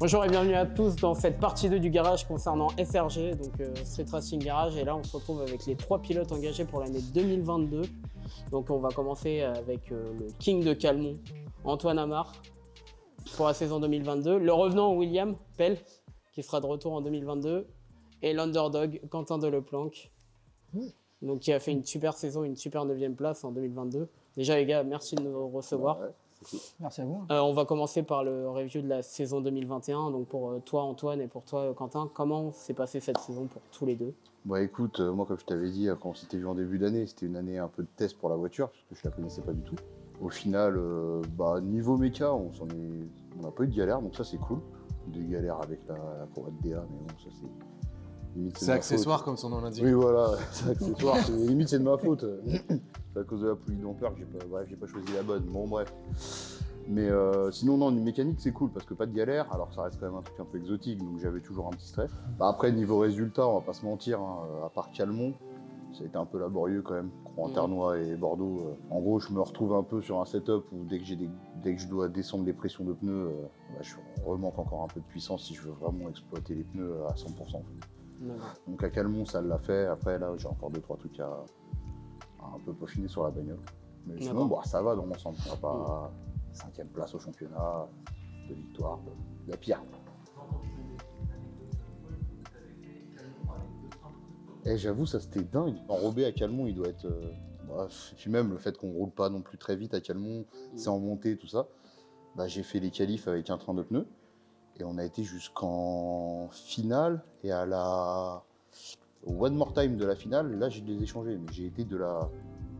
Bonjour et bienvenue à tous dans cette partie 2 du garage concernant SRG, donc Street Racing Garage. Et là, on se retrouve avec les 3 pilotes engagés pour l'année 2022. Donc, on va commencer avec le King de Calmont, Antoine Amar, pour la saison 2022. Le revenant William Pell, qui sera de retour en 2022. Et l'underdog Quentin Deleplanque, donc qui a fait une super saison, une super 9e place en 2022. Déjà, les gars, merci de nous recevoir. Ouais. Merci à vous. On va commencer par le review de la saison 2021. Donc pour toi Antoine et pour toi Quentin, comment s'est passée cette saison pour tous les deux? Bah écoute, moi comme je t'avais dit quand on s'était vu en début d'année, c'était une année un peu de test pour la voiture, parce que je la connaissais pas du tout. Au final, niveau méca, on n'a pas eu de galère, donc ça c'est cool. Des galères avec la Corvette DA, mais bon, ça c'est... C'est accessoire comme son nom l'indique. Oui voilà, c'est accessoire, limite c'est de ma faute. C'est à cause de la poulie d'ampère que j'ai pas choisi la bonne, bon bref. Mais sinon non, mécanique c'est cool parce que pas de galère, alors ça reste quand même un truc un peu exotique, donc j'avais toujours un petit stress. Bah, après niveau résultat, on va pas se mentir, hein, à part Calmont, ça a été un peu laborieux quand même, Cros-en-Ternois et Bordeaux. En gros je me retrouve un peu sur un setup où dès que je dois descendre les pressions de pneus, je remanque encore un peu de puissance si je veux vraiment exploiter les pneus à 100%. En fait. Donc à Calmont ça l'a fait, après là j'ai encore 2-3 trucs à un peu peaufiner sur la bagnole. Mais sinon ça va dans l'ensemble, on va pas 5e place au championnat, 2 victoires, la pire. Et j'avoue ça c'était dingue, enrobé à Calmont il doit être... puis même le fait qu'on roule pas non plus très vite à Calmont, c'est en montée tout ça, j'ai fait les qualifs avec un train de pneus. Et on a été jusqu'en finale, et à la one more time de la finale, là j'ai les ai changés, mais j'ai été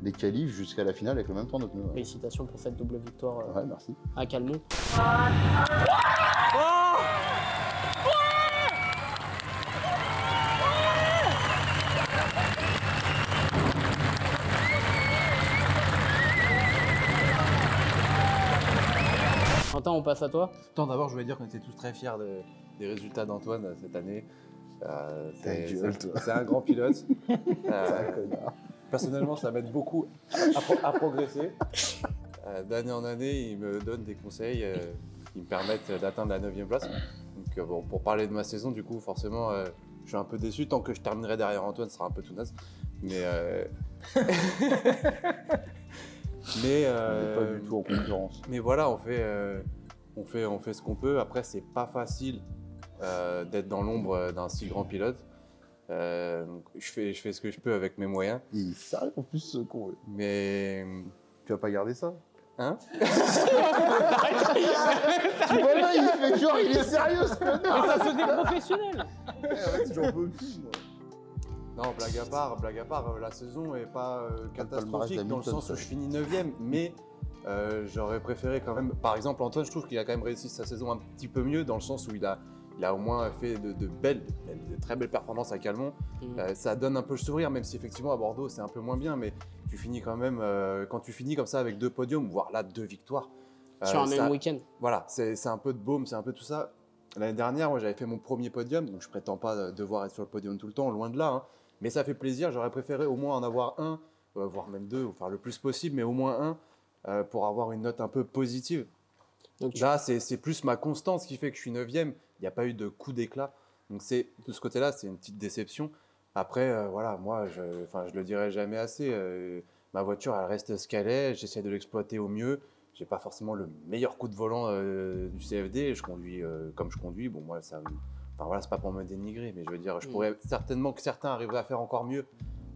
des qualifs jusqu'à la finale avec le même temps de pneus. Ouais. Félicitations pour cette double victoire merci. À Calmont. Quentin, on passe à toi. D'abord, je voulais dire qu'on était tous très fiers des résultats d'Antoine cette année. C'est un grand pilote. Personnellement, ça m'aide beaucoup à progresser. D'année en année, il me donne des conseils qui me permettent d'atteindre la 9e place. Donc, pour parler de ma saison, du coup, forcément, je suis un peu déçu. Tant que je terminerai derrière Antoine, ce sera un peu tout naze. Mais on n'est pas du tout en concurrence. Mais voilà, on fait ce qu'on peut. Après, c'est pas facile d'être dans l'ombre d'un si grand pilote. Je fais ce que je peux avec mes moyens. Il s'arrête en plus ce con. Mais tu vas pas garder ça? Hein? Tu vois là, il fait genre, il est sérieux ce connard. Mais ça se dit professionnel. J'en peux plus moi. Non, blague à part, la saison est pas catastrophique dans le sens où je finis 9e, mais j'aurais préféré quand même. Par exemple, Antoine, je trouve qu'il a quand même réussi sa saison un petit peu mieux dans le sens où il a au moins fait de très belles performances à Calmont. Ça donne un peu le sourire, même si effectivement à Bordeaux c'est un peu moins bien, mais tu finis quand même, quand tu finis comme ça avec 2 podiums, voire là 2 victoires. Sur un même week-end. Voilà, c'est un peu de baume, c'est un peu tout ça. L'année dernière, moi j'avais fait mon premier podium, donc je prétends pas devoir être sur le podium tout le temps, loin de là. Hein. Mais ça fait plaisir, j'aurais préféré au moins en avoir un, voire même 2, ou faire le plus possible, mais au moins un, pour avoir une note un peu positive. Donc, là, c'est plus ma constance qui fait que je suis 9e, il n'y a pas eu de coup d'éclat. Donc de ce côté-là, c'est une petite déception. Après, voilà, moi, je le dirai jamais assez, ma voiture, elle reste ce qu'elle est, j'essaie de l'exploiter au mieux. J'ai pas forcément le meilleur coup de volant du CFD, je conduis comme je conduis, bon, moi, ça... Enfin voilà, c'est pas pour me dénigrer, mais je veux dire, je pourrais certainement que certains arriveraient à faire encore mieux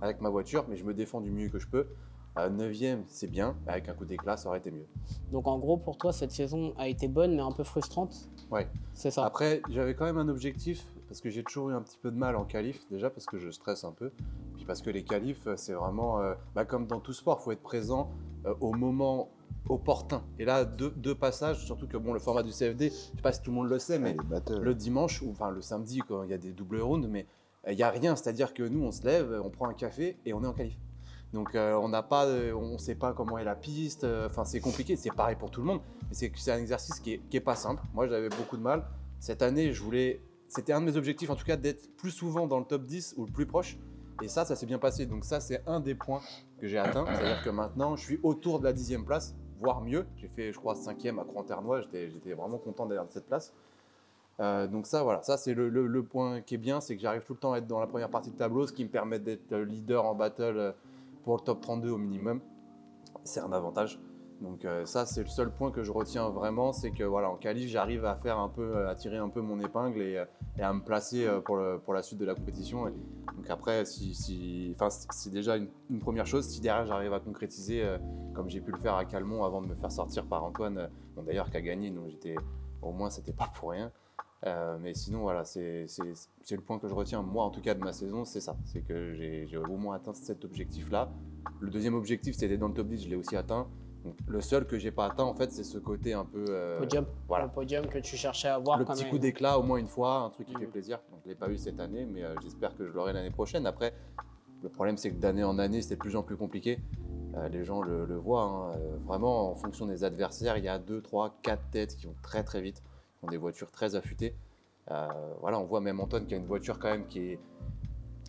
avec ma voiture, mais je me défends du mieux que je peux. 9e, c'est bien, avec un coup d'éclat, ça aurait été mieux. Donc en gros, pour toi, cette saison a été bonne, mais un peu frustrante. Ouais. C'est ça. Après, j'avais quand même un objectif, parce que j'ai toujours eu un petit peu de mal en qualif, déjà parce que je stresse un peu, puis parce que les qualifs, c'est vraiment, comme dans tout sport, il faut être présent au moment opportun. Et là, deux passages, surtout que bon, le format du CFD, je sais pas si tout le monde le sait, mais le dimanche, ou enfin le samedi, quand il y a des double rounds, mais il n'y a rien, c'est-à-dire que nous, on se lève, on prend un café et on est en qualif. Donc on ne sait pas comment est la piste, enfin c'est compliqué, c'est pareil pour tout le monde, mais c'est un exercice qui est pas simple. Moi j'avais beaucoup de mal. Cette année, c'était un de mes objectifs en tout cas d'être plus souvent dans le top 10 ou le plus proche, et ça s'est bien passé. Donc ça c'est un des points que j'ai atteint, c'est-à-dire que maintenant je suis autour de la 10e place, voire mieux. J'ai fait je crois 5e à Cros-en-Ternois, j'étais vraiment content d'aller de cette place. Donc ça, voilà, ça c'est le point qui est bien, c'est que j'arrive tout le temps à être dans la première partie de tableau, ce qui me permet d'être leader en battle pour le top 32 au minimum. C'est un avantage. Donc ça, c'est le seul point que je retiens vraiment, c'est que voilà, en qualif, j'arrive à faire un peu, à tirer un peu mon épingle et à me placer pour la suite de la compétition. Et donc après, c'est déjà une première chose. Si derrière, j'arrive à concrétiser, comme j'ai pu le faire à Calmont avant de me faire sortir par Antoine, bon, d'ailleurs qui a gagné, donc au moins, c'était pas pour rien. Mais sinon, voilà, c'est le point que je retiens, moi en tout cas de ma saison, c'est ça. C'est que j'ai au moins atteint cet objectif-là. Le deuxième objectif, c'était dans le top 10, je l'ai aussi atteint. Donc, le seul que j'ai pas atteint, en fait, c'est ce côté un peu. Podium. Voilà. Le podium que tu cherchais à avoir. Le petit coup d'éclat, au moins une fois, un truc qui fait Mhm. plaisir. Donc, je l'ai pas eu cette année, mais j'espère que je l'aurai l'année prochaine. Après, le problème, c'est que d'année en année, c'est de plus en plus compliqué. Les gens le voient. Hein. Vraiment, en fonction des adversaires, il y a 2, 3, 4 têtes qui vont très très vite, qui ont des voitures très affûtées. Voilà, on voit même Antoine qui a une voiture quand même qui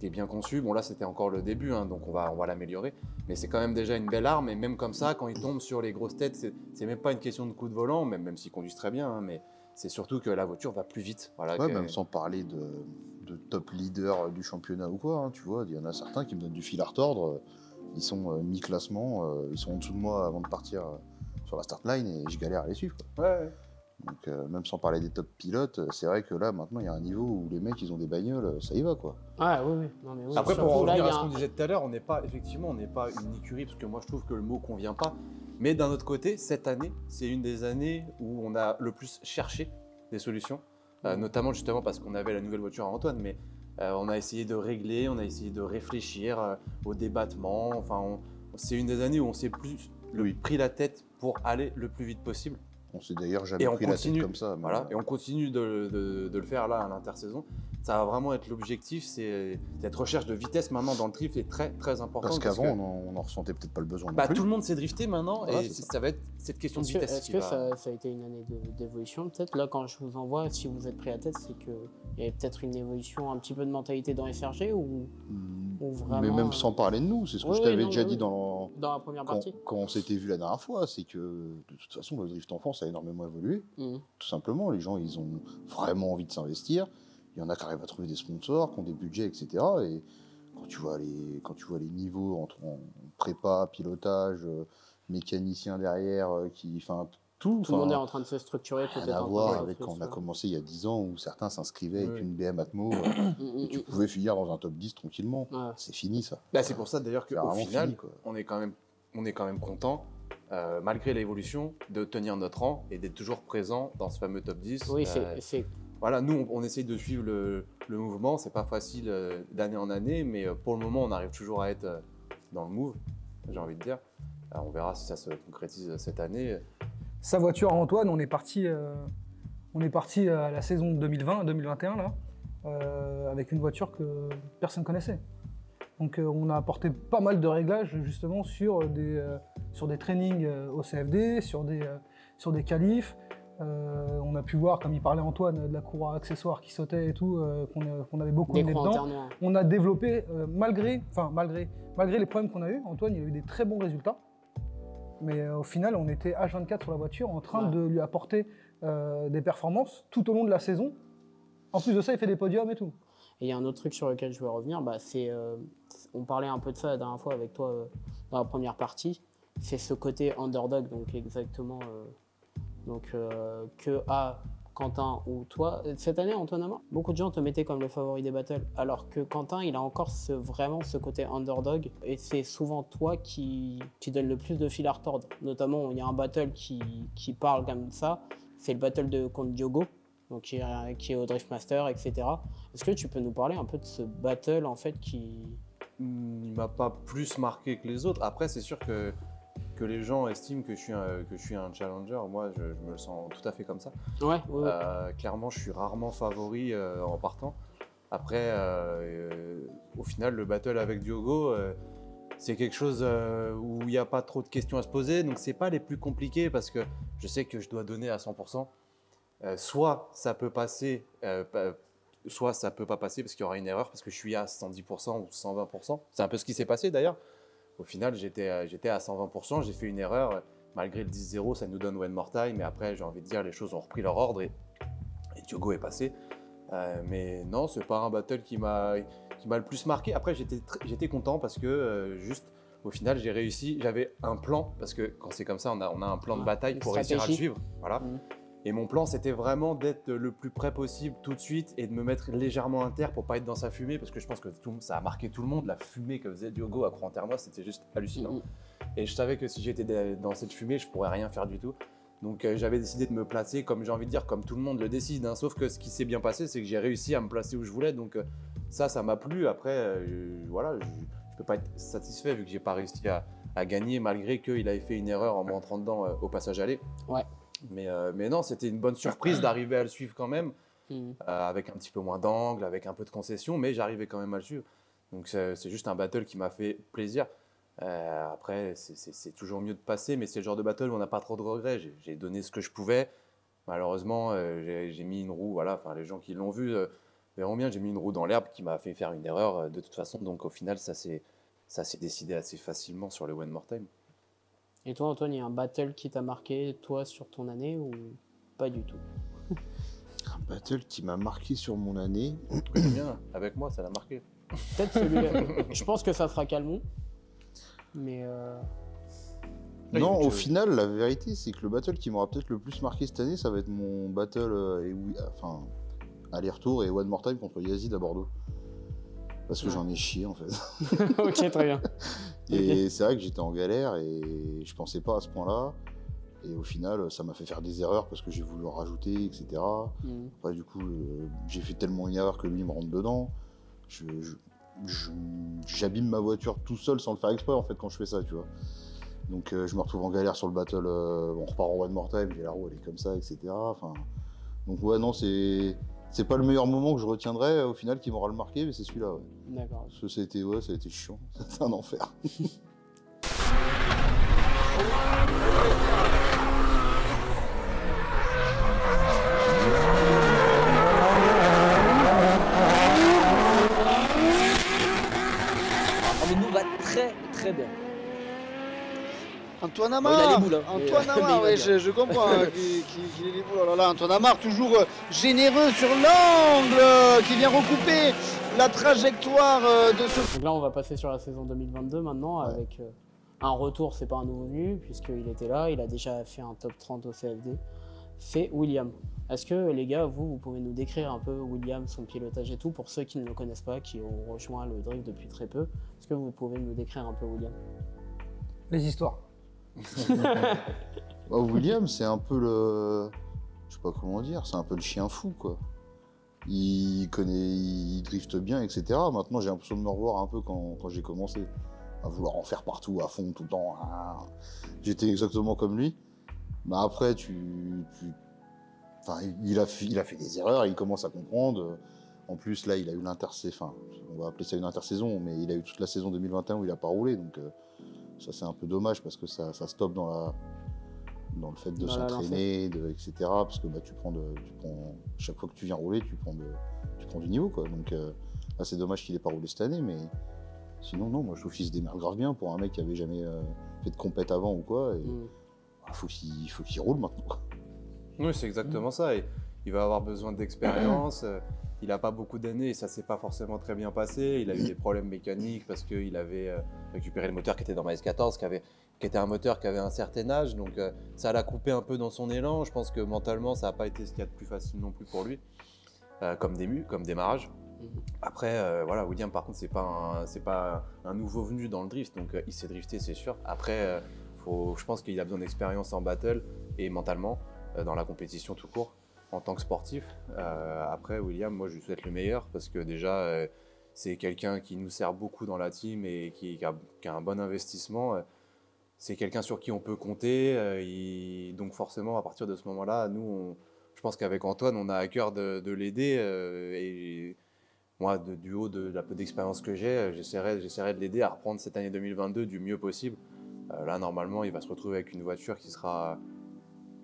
est bien conçue. Bon, là, c'était encore le début, hein, donc on va l'améliorer. Mais c'est quand même déjà une belle arme. Et même comme ça, quand il tombe sur les grosses têtes, c'est même pas une question de coup de volant, même s'ils conduisent très bien. Hein, mais c'est surtout que la voiture va plus vite. Voilà, Ouais, même sans parler de top leader du championnat ou quoi, hein, tu vois, il y en a certains qui me donnent du fil à retordre. Ils sont mi-classement, ils sont en dessous de moi avant de partir sur la start line et je galère à les suivre, quoi. Ouais. Donc même sans parler des top pilotes, c'est vrai que là maintenant il y a un niveau où les mecs ils ont des bagnoles, ça y va quoi. Ouais, oui. Non, mais oui. Après, pour Surtout, en là, revenir il y à a ce qu'on un- disait tout à l'heure, on n'est pas une écurie, parce que moi je trouve que le mot convient pas. Mais d'un autre côté, cette année, c'est une des années où on a le plus cherché des solutions, notamment justement parce qu'on avait la nouvelle voiture à Antoine, mais on a essayé de régler, on a essayé de réfléchir au débattement. Enfin, c'est une des années où on s'est plus pris la tête pour aller le plus vite possible. On s'est d'ailleurs jamais Et on pris la continue, tête comme ça. Mais voilà, et on continue de le faire là à l'intersaison. Ça va vraiment être l'objectif, c'est cette recherche de vitesse maintenant dans le drift est très très importante. parce qu'avant on en ressentait peut-être pas le besoin. bah, non plus. tout le monde s'est drifté maintenant Voilà, et c'est ça va être cette question de Est-ce que, vitesse. est-ce que ça a été une année d'évolution peut-être? Là, quand je vous envoie, si vous êtes pris à tête, c'est qu'il y avait peut-être une évolution, un petit peu de mentalité dans FRG ou vraiment. Mais même sans parler de nous, c'est ce que Oui, je oui, t'avais non, déjà mais dit oui. dans Dans la première quand, partie. quand on s'était vu la dernière fois, c'est que de toute façon le drift en France a énormément évolué. Mhm. Tout simplement, les gens ils ont vraiment envie de s'investir. Il y en a qui arrivent à trouver des sponsors, qui ont des budgets, etc. Et quand tu vois les niveaux en prépa, pilotage, mécanicien derrière, enfin tout. Tout le monde est en train de se structurer, tout Rien est à en train voir de se avec quand on a structurer. commencé il y a 10 ans où certains s'inscrivaient avec Oui. une BM Atmo et tu Mhm. pouvais finir dans un top 10 tranquillement. Ouais. C'est fini ça. Là, c'est pour ça d'ailleurs C'est qu'au vraiment final, fini, quoi. on est quand même content, malgré l'évolution, de tenir notre rang et d'être toujours présent dans ce fameux top 10. Oui, c'est Voilà, nous, on essaye de suivre le mouvement. C'est pas facile d'année en année, mais pour le moment, on arrive toujours à être dans le move, j'ai envie de dire. Alors, on verra si ça se concrétise cette année. Sa voiture à Antoine, on est parti à la saison 2020-2021 là, avec une voiture que personne connaissait. Donc on a apporté pas mal de réglages justement sur des trainings au CFD, sur des qualifs. On a pu voir, comme il parlait Antoine, de la cour à accessoires qui sautait et tout, qu'on avait beaucoup des amené croix en dedans. terre noire. On a développé, malgré les problèmes qu'on a eu, Antoine il a eu des très bons résultats. Mais au final, on était H24 sur la voiture en train de lui apporter des performances tout au long de la saison. En plus de ça, il fait des podiums et tout. Et il y a un autre truc sur lequel je veux revenir, on parlait un peu de ça la dernière fois avec toi dans la première partie, c'est ce côté underdog, donc exactement que à Quentin ou toi. Cette année, Antoine Amar, beaucoup de gens te mettaient comme le favori des battles, alors que Quentin, il a encore vraiment ce côté underdog, et c'est souvent toi qui donne le plus de fil à retordre. Notamment, il y a un battle qui parle comme ça, c'est le battle contre Diogo, donc qui est au Driftmaster, etc. Est-ce que tu peux nous parler un peu de ce battle en fait qui... Il m'a pas plus marqué que les autres. Après, c'est sûr que les gens estiment que je suis un challenger. Moi, je me le sens tout à fait comme ça. Ouais. Clairement, je suis rarement favori en partant. Après, au final, le battle avec Diogo, c'est quelque chose où il n'y a pas trop de questions à se poser. Donc, c'est pas les plus compliqués parce que je sais que je dois donner à 100%. Soit ça peut passer, soit ça peut pas passer parce qu'il y aura une erreur parce que je suis à 110% ou 120%. C'est un peu ce qui s'est passé d'ailleurs. Au final, j'étais à 120%, j'ai fait une erreur. Malgré le 10-0, ça nous donne one more time. Mais après, j'ai envie de dire, les choses ont repris leur ordre et Diogo est passé. Mais non, c'est pas un battle qui m'a le plus marqué. Après, j'étais content parce que juste au final, j'ai réussi. J'avais un plan parce que quand c'est comme ça, on a un plan de bataille pour réussir à le suivre. Voilà. Et mon plan, c'était vraiment d'être le plus près possible tout de suite et de me mettre légèrement inter pour pas être dans sa fumée parce que je pense que ça a marqué tout le monde. La fumée que faisait Diogo à Croix-en-Ternois, c'était juste hallucinant. Et je savais que si j'étais dans cette fumée, je pourrais rien faire du tout. Donc j'avais décidé de me placer, comme j'ai envie de dire, comme tout le monde le décide. Hein. Sauf que ce qui s'est bien passé, c'est que j'ai réussi à me placer où je voulais. Donc ça m'a plu. Après, voilà, je peux pas être satisfait vu que j'ai pas réussi à gagner malgré qu'il avait fait une erreur en me rentrant dedans au passage aller. Ouais. Mais non, c'était une bonne surprise d'arriver à le suivre quand même, avec un petit peu moins d'angle, avec un peu de concession, mais j'arrivais quand même à le suivre. Donc c'est juste un battle qui m'a fait plaisir. Après, c'est toujours mieux de passer, mais c'est le genre de battle où on n'a pas trop de regrets. J'ai donné ce que je pouvais. Malheureusement, j'ai mis une roue, voilà, enfin, les gens qui l'ont vu verront bien, j'ai mis une roue dans l'herbe qui m'a fait faire une erreur de toute façon. Donc au final, ça s'est décidé assez facilement sur le One More Time. Et toi, Antoine, il y a un battle qui t'a marqué, toi, sur ton année ou pas du tout? Un battle qui m'a marqué sur mon année. Bien, avec moi, ça l'a marqué. Peut-être celui-là. Je pense que ça sera Calmon. Mais Non, au final, la vérité, c'est que le battle qui m'aura peut-être le plus marqué cette année, ça va être mon battle aller-retour et One More Time contre Yazid à Bordeaux. Parce que j'en ai chié en fait. Ok, très bien. Et c'est vrai que j'étais en galère et je pensais pas à ce point-là. Et au final, ça m'a fait faire des erreurs parce que j'ai voulu en rajouter, etc. Après, du coup, j'ai fait tellement une erreur que lui me rentre dedans. J'abîme ma voiture tout seul sans le faire exprès en fait quand je fais ça, tu vois. Donc je me retrouve en galère sur le battle. On repart en One More Time, j'ai la roue, elle est comme ça, etc. Enfin, donc ouais, non, c'est pas le meilleur moment que je retiendrai au final qui m'aura le marqué, mais c'est celui-là. Ouais. D'accord. Parce que ça a été chiant, c'était un enfer. Mais nous va très très bien. Antoine Bon, Amar, il a les boules, hein, Antoine mais Amar, il va ouais, bien. je comprends qu'il ait les boules. Oh là là, Antoine Amar, toujours généreux sur l'angle, qui vient recouper la trajectoire de ce. Donc là, on va passer sur la saison 2022 maintenant avec un retour, c'est pas un nouveau venu, puisqu'il était là, il a déjà fait un top 30 au CFD. C'est William. Est-ce que les gars, vous pouvez nous décrire un peu William, son pilotage et tout, pour ceux qui ne le connaissent pas, qui ont rejoint le drift depuis très peu? Est-ce que vous pouvez nous décrire un peu William? Les histoires. William, c'est un peu je sais pas comment dire, c'est un peu le chien fou, quoi. Il drifte bien, etc. Maintenant, j'ai l'impression de me revoir un peu quand j'ai commencé à vouloir en faire partout, à fond, tout le temps. J'étais exactement comme lui. Mais après, il a fait des erreurs, il commence à comprendre. En plus, là, il a eu on va appeler ça une intersaison, mais il a eu toute la saison 2021 où il n'a pas roulé. Donc, ça, c'est un peu dommage parce que ça stoppe dans le fait de s'entraîner, etc. Parce que chaque fois que tu viens rouler, tu prends du niveau, quoi. Donc, là, c'est dommage qu'il n'ait pas roulé cette année, mais sinon, non, moi, je trouve qu'il se démerde grave bien pour un mec qui avait jamais fait de compète avant ou quoi. Et faut qu'il roule maintenant, quoi. Oui, c'est exactement ça. Et il va avoir besoin d'expérience. Il n'a pas beaucoup d'années et ça ne s'est pas forcément très bien passé. Il a eu des problèmes mécaniques parce qu'il avait récupéré le moteur qui était dans ma S14, qui était un moteur qui avait un certain âge. Donc ça l'a coupé un peu dans son élan. Je pense que mentalement, ça n'a pas été ce qu'il y a de plus facile non plus pour lui, comme démarrage. Après, voilà, William, par contre, c'est pas un nouveau venu dans le drift. Donc il sait drifter, c'est sûr. Après, je pense qu'il a besoin d'expérience en battle et mentalement dans la compétition tout court. En tant que sportif. Après, William, moi, je lui souhaite le meilleur parce que déjà, c'est quelqu'un qui nous sert beaucoup dans la team et qui a un bon investissement. C'est quelqu'un sur qui on peut compter. Donc forcément, à partir de ce moment-là, nous, je pense qu'avec Antoine, on a à cœur de l'aider. Et moi, du haut de la peu d'expérience que j'ai, j'essaierai de l'aider à reprendre cette année 2022 du mieux possible. Là, normalement, il va se retrouver avec une voiture qui sera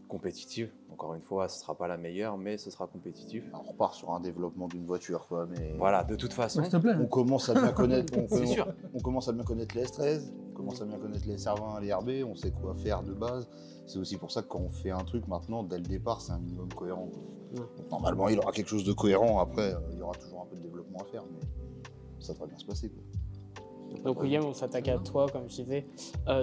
compétitive. Encore une fois, ce ne sera pas la meilleure, mais ce sera compétitif. Alors, on repart sur un développement d'une voiture, quoi. Mais voilà, de toute façon, S'il te plaît. on commence à bien connaître. C'est sûr. On commence à bien connaître les S13. commence à bien connaître les SR20, les RB, on sait quoi faire de base. C'est aussi pour ça que quand on fait un truc maintenant, dès le départ, c'est un minimum cohérent. Donc, normalement, il aura quelque chose de cohérent. Après, il y aura toujours un peu de développement à faire, mais ça devrait bien se passer, quoi. Donc William, on s'attaque à toi, comme je disais.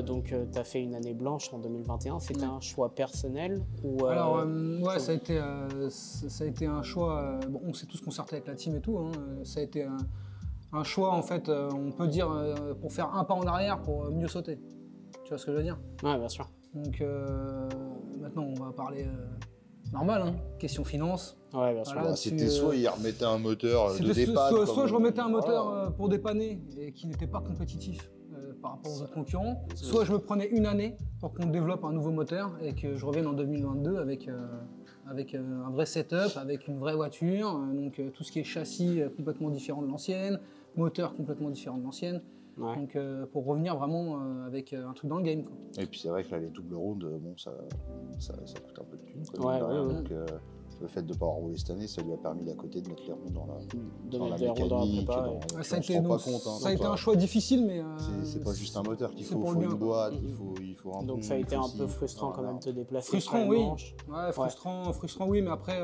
Donc tu as fait une année blanche en 2021. C'était un choix personnel ou Alors, ouais, ça a été un choix. Bon, on s'est tous concertés avec la team et tout. Hein, ça a été un choix, en fait, on peut dire, pour faire un pas en arrière pour mieux sauter. Tu vois ce que je veux dire? Ouais, bien sûr. Donc, maintenant, on va parler normal, hein, question finance. Ouais, bien sûr. Voilà, Bah, c'était soit il remettait un moteur de dépanne. Soit je remettais un moteur pour dépanner et qui n'était pas compétitif par rapport aux autres concurrents, soit je me prenais une année pour qu'on développe un nouveau moteur et que je revienne en 2022 avec un vrai setup, avec une vraie voiture, donc tout ce qui est châssis complètement différent de l'ancienne, moteur complètement différent de l'ancienne. Ouais. Donc pour revenir vraiment avec un truc dans le game, quoi. Et puis c'est vrai que là, les doubles rondes, bon, ça coûte un peu de thunes, quoi, Ouais, mine de rien. ouais. Donc le fait de ne pas avoir roulé cette année, ça lui a permis d'à côté de mettre les ronds dans la mettre des ronds dans la mécanique. prépa, dans- ouais. on Ça a se été, rend pas donc, compte. Hein, ça a été un choix difficile, mais c'est pas juste un moteur qu'il c'est faut, pour il faut le une bien. boîte, Mhm. il faut un Donc pont, ça a été il faut un peu ci, frustrant quand voilà. même de te déplacer. Frustrant, faire une oui. manche. Ouais, frustrant, oui, mais après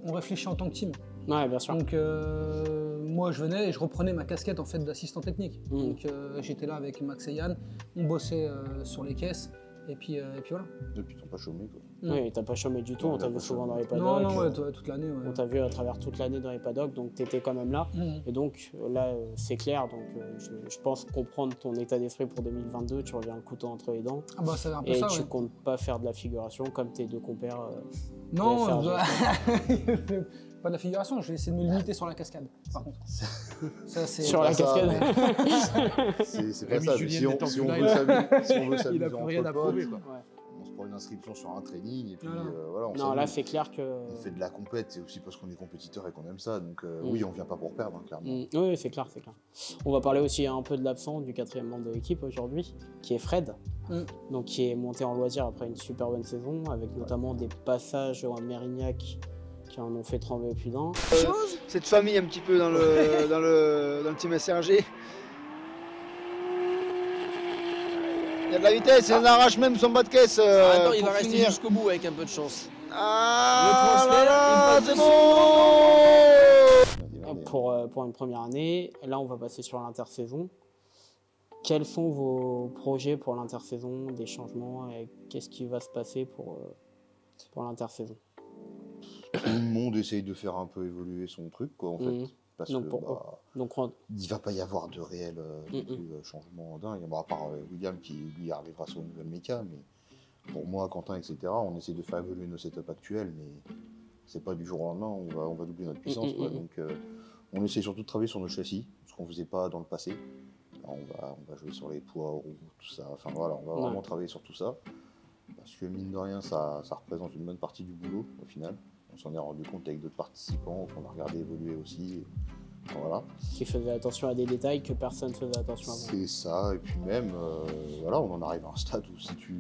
on réfléchit en tant que team. Ouais, bien sûr. Donc moi je venais et je reprenais ma casquette en fait d'assistant technique. Mm. Donc j'étais là avec Max et Yann, on bossait sur les caisses et puis voilà. Et puis ils t'ont pas chômé, quoi. Oui, t'as pas chômé du tout, Non, on t'a t'as vu pas souvent chômé. dans les paddocks. Non, ouais, toute l'année. Ouais. On t'a vu à travers toute l'année dans les paddocks, donc t'étais quand même là. Mhm. Et donc là, c'est clair, donc je pense comprendre ton état d'esprit pour 2022, tu reviens le couteau entre les dents. Ah bah c'est un peu Et ça. tu Ouais. comptes pas faire de la figuration comme tes deux compères. Non, faire pas de la figuration, je vais essayer de me limiter sur la cascade par contre. Ça, c'est... Sur la ça, cascade. C'est pas Rémi ça, mais Julien si on n'étant si plus on là, veut s'amuser il a entre plus rien à potes, prouver, quoi. Ouais. on se prend une inscription sur un training et puis Voilà. voilà, on Non, s'amuse. là, c'est clair que. On fait de la compète, c'est aussi parce qu'on est compétiteur et qu'on aime ça. Donc Mm. oui, on vient pas pour perdre, hein, clairement. Oui, c'est clair, c'est clair. On va parler aussi un peu de l'absent du quatrième membre de l'équipe aujourd'hui, qui est Fred, donc qui est monté en loisir après une super bonne saison, avec notamment des passages en Mérignac qui en ont fait trembler plus d'un. Cette famille un petit peu dans le, dans le team SRG. Il y a de la vitesse, il en arrache même son bas de caisse. Attends, il pour va rester finir. jusqu'au bout avec un peu de chance. Ah, Le transfert, il passe c'est bon. Pour une première année, là, on va passer sur l'intersaison. Quels sont vos projets pour l'intersaison, des changements, et qu'est-ce qui va se passer pour l'intersaison? Tout le monde essaye de faire un peu évoluer son truc, quoi, en fait. Parce Donc, que Donc, il va pas y avoir de réel Mm-mm. changement dingue. Bon, à part William qui lui arrivera sur une nouvelle méca, mais pour moi, Quentin, etc., on essaie de faire évoluer nos setups actuels, mais c'est pas du jour au lendemain, on va doubler notre puissance. Quoi. Donc on essaie surtout de travailler sur nos châssis, ce qu'on faisait pas dans le passé. Là, on va jouer sur les poids, roues, tout ça. Enfin voilà, on va vraiment travailler sur tout ça. Parce que mine de rien, ça représente une bonne partie du boulot au final. On s'en est rendu compte avec d'autres participants qu'on a regardé évoluer aussi. Enfin, voilà. qui faisait attention à des détails que personne faisait attention avant. C'est ça, et puis même, voilà, on en arrive à un stade où si tu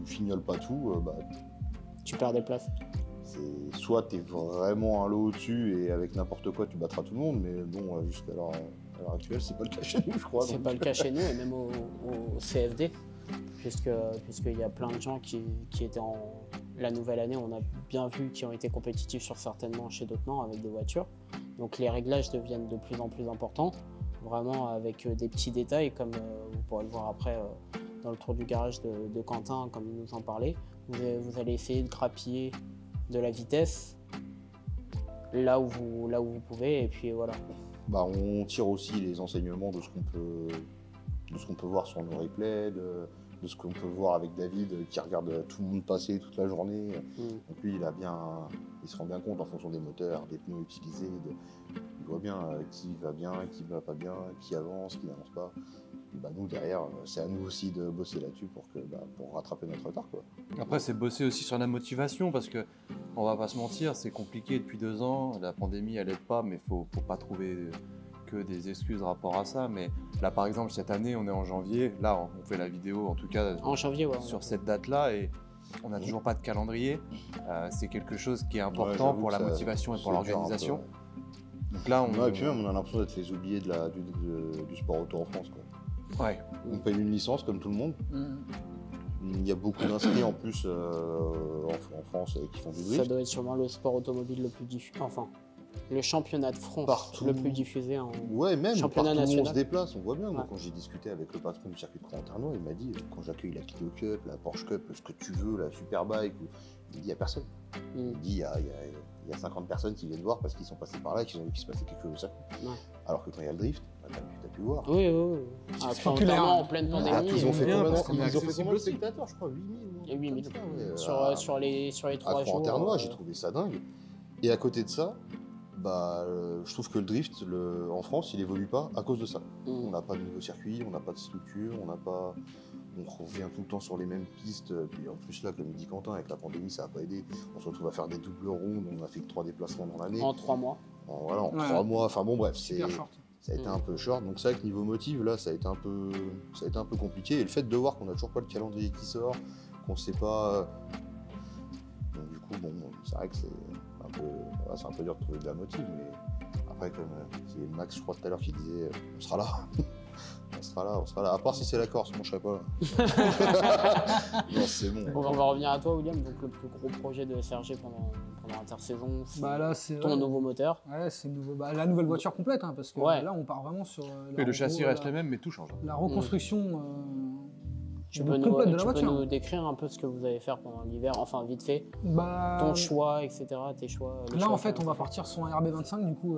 fignoles pas tout, bah, Tu perds des places. c'est soit tu es vraiment un lot au-dessus et avec n'importe quoi tu battras tout le monde, mais bon, jusqu'à l'heure actuelle, c'est pas le cas chez nous, je crois. C'est donc. pas le cas chez nous et même au CFD, puisqu'il y a plein de gens qui étaient en la nouvelle année, on a bien vu, qui ont été compétitifs sur certaines manches chez d'autres non avec des voitures. Donc les réglages deviennent de plus en plus importants, vraiment avec des petits détails comme vous pourrez le voir après dans le tour du garage de Quentin, comme il nous en parlait. Vous allez essayer de grappiller de la vitesse là où vous pouvez et puis voilà. Bah, on tire aussi les enseignements de ce qu'on peut voir sur nos replays, de ce qu'on peut voir avec David qui regarde tout le monde passer toute la journée. Donc lui, il se rend bien compte en fonction des moteurs, des pneus utilisés, il voit bien qui va bien, qui va pas bien, qui avance, qui n'avance pas. Et bah, nous derrière, c'est à nous aussi de bosser là-dessus pour rattraper notre retard, quoi. Après, c'est bosser aussi sur la motivation parce que, on va pas se mentir, c'est compliqué depuis 2 ans. La pandémie, elle aide pas, mais faut pas trouver que des excuses rapport à ça. Mais là, par exemple, cette année, on est en janvier. Là, on fait la vidéo, en tout cas, En janvier, ouais. sur cette date-là, et on n'a toujours pas de calendrier. C'est quelque chose qui est important j'avoue pour que la ça- motivation et pour c'est dur un peu, l'organisation. ouais. Donc là, Ouais, et puis même, on a l'impression d'être les oubliés du sport auto en France, quoi. Ouais. On paye une licence comme tout le monde. Il y a beaucoup d'inscrits en plus en France qui font du Ça drift. doit être sûrement le sport automobile le plus diffusé. Enfin, le championnat de France Partout. le plus diffusé en. Ouais, même Championnat partout où on national. se déplace, on voit bien. Moi, Ouais. quand j'ai discuté avec le patron du circuit de Croix-en-Ternois, il m'a dit quand j'accueille la Clio Cup, la Porsche Cup, ce que tu veux, la Superbike, il dit il n'y a personne. Il dit il y a 50 personnes qui viennent voir parce qu'ils sont passés par là et qu'ils ont vu qu'il se passait quelque chose au circuit. Ouais. Alors que quand il y a le drift, bah, t'as pu voir. Oui, oui, oui. Après, populaire. notamment en pleine Ah, pandémie. ils ont fait bien combien parce qu'on est ils ont fait accessible combien de aussi. spectateurs, je crois 8000. Il y a 8000. Comme ça, ouais. Sur les 3 À jours. Croix-en-Ternois, j'ai trouvé ça dingue. Et à côté de ça, bah, je trouve que le drift en France, il évolue pas à cause de ça. On n'a pas de nouveau circuit, on n'a pas de structure, on revient tout le temps sur les mêmes pistes. Puis en plus là, comme dit Quentin, avec la pandémie, ça n'a pas aidé. On se retrouve à faire des doubles rondes, on a fait que 3 déplacements dans l'année. En 3 mois. En Ouais. 3 mois, enfin bon bref, Super short. ça a été un peu short. Donc c'est vrai que niveau motive, là, ça a été un peu compliqué. Et le fait de voir qu'on n'a toujours pas le calendrier qui sort, qu'on ne sait pas... Donc du coup, bon, c'est vrai que c'est un peu dur de trouver de la motive, mais après, comme c'est Max, je crois, tout à l'heure, qui disait on sera là. on sera là. À part si c'est la Corse, moi je serai pas là. Non, c'est bon. On va revenir à toi, William. Donc, le plus gros projet de SRG pendant l'intersaison, c'est Bah là, c'est ton nouveau moteur. Ouais, c'est la nouvelle voiture complète, hein, parce que Ouais. là, on part vraiment sur Et le châssis reste le même, mais tout change. la reconstruction Tu peux complète de la tu peux voiture. nous décrire un peu ce que vous allez faire pendant l'hiver, enfin vite fait, Bah, ton choix, etc. Tes choix. les là, choix en fait, que- on va partir sur un RB25, du coup,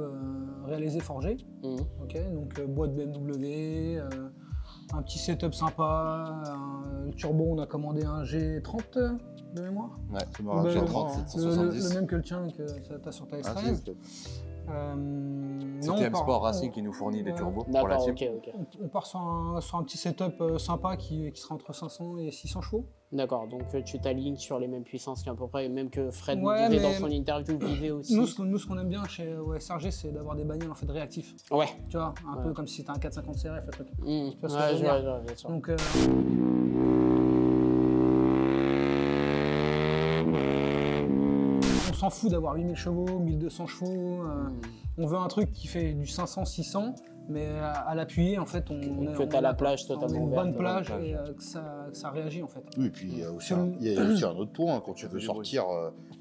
réalisé forgé. Mhm. Ok, donc boîte BMW, un petit setup sympa, le turbo, on a commandé un G30 de mémoire. Ouais, c'est Le- marrant, j'ai le- 30, le 770. même que le tien que tu as sur ta Ah, S13. si, Non, C'était on part- M-Sport Racing qui nous fournit des Ouais. turbos pour la D'accord, team. ok. On part sur un petit setup sympa qui sera entre 500 et 600 chevaux. D'accord, donc tu t'alignes sur les mêmes puissances qu'à peu près, même que Fred nous Ouais, disait mais- dans son interview, vivait aussi. Nous, ce qu'on aime bien chez SRG, c'est d'avoir des bagnoles en fait réactifs. Ouais. Tu vois, un Ouais. peu comme si c'était un 450 CRF, le truc. Mhm. vois ce que je Ouais, veux je dire. vois, bien sûr. Donc, on s'en fout d'avoir 8000 chevaux, 1200 chevaux. On veut un truc qui fait du 500, 600, mais à l'appuyer, en fait, Que t'as la plage on a totalement une ouverte. bonne plage plage. et que ça réagit, en fait. Oui, et puis il y a aussi Sur le- un autre point. Quand tu veux sortir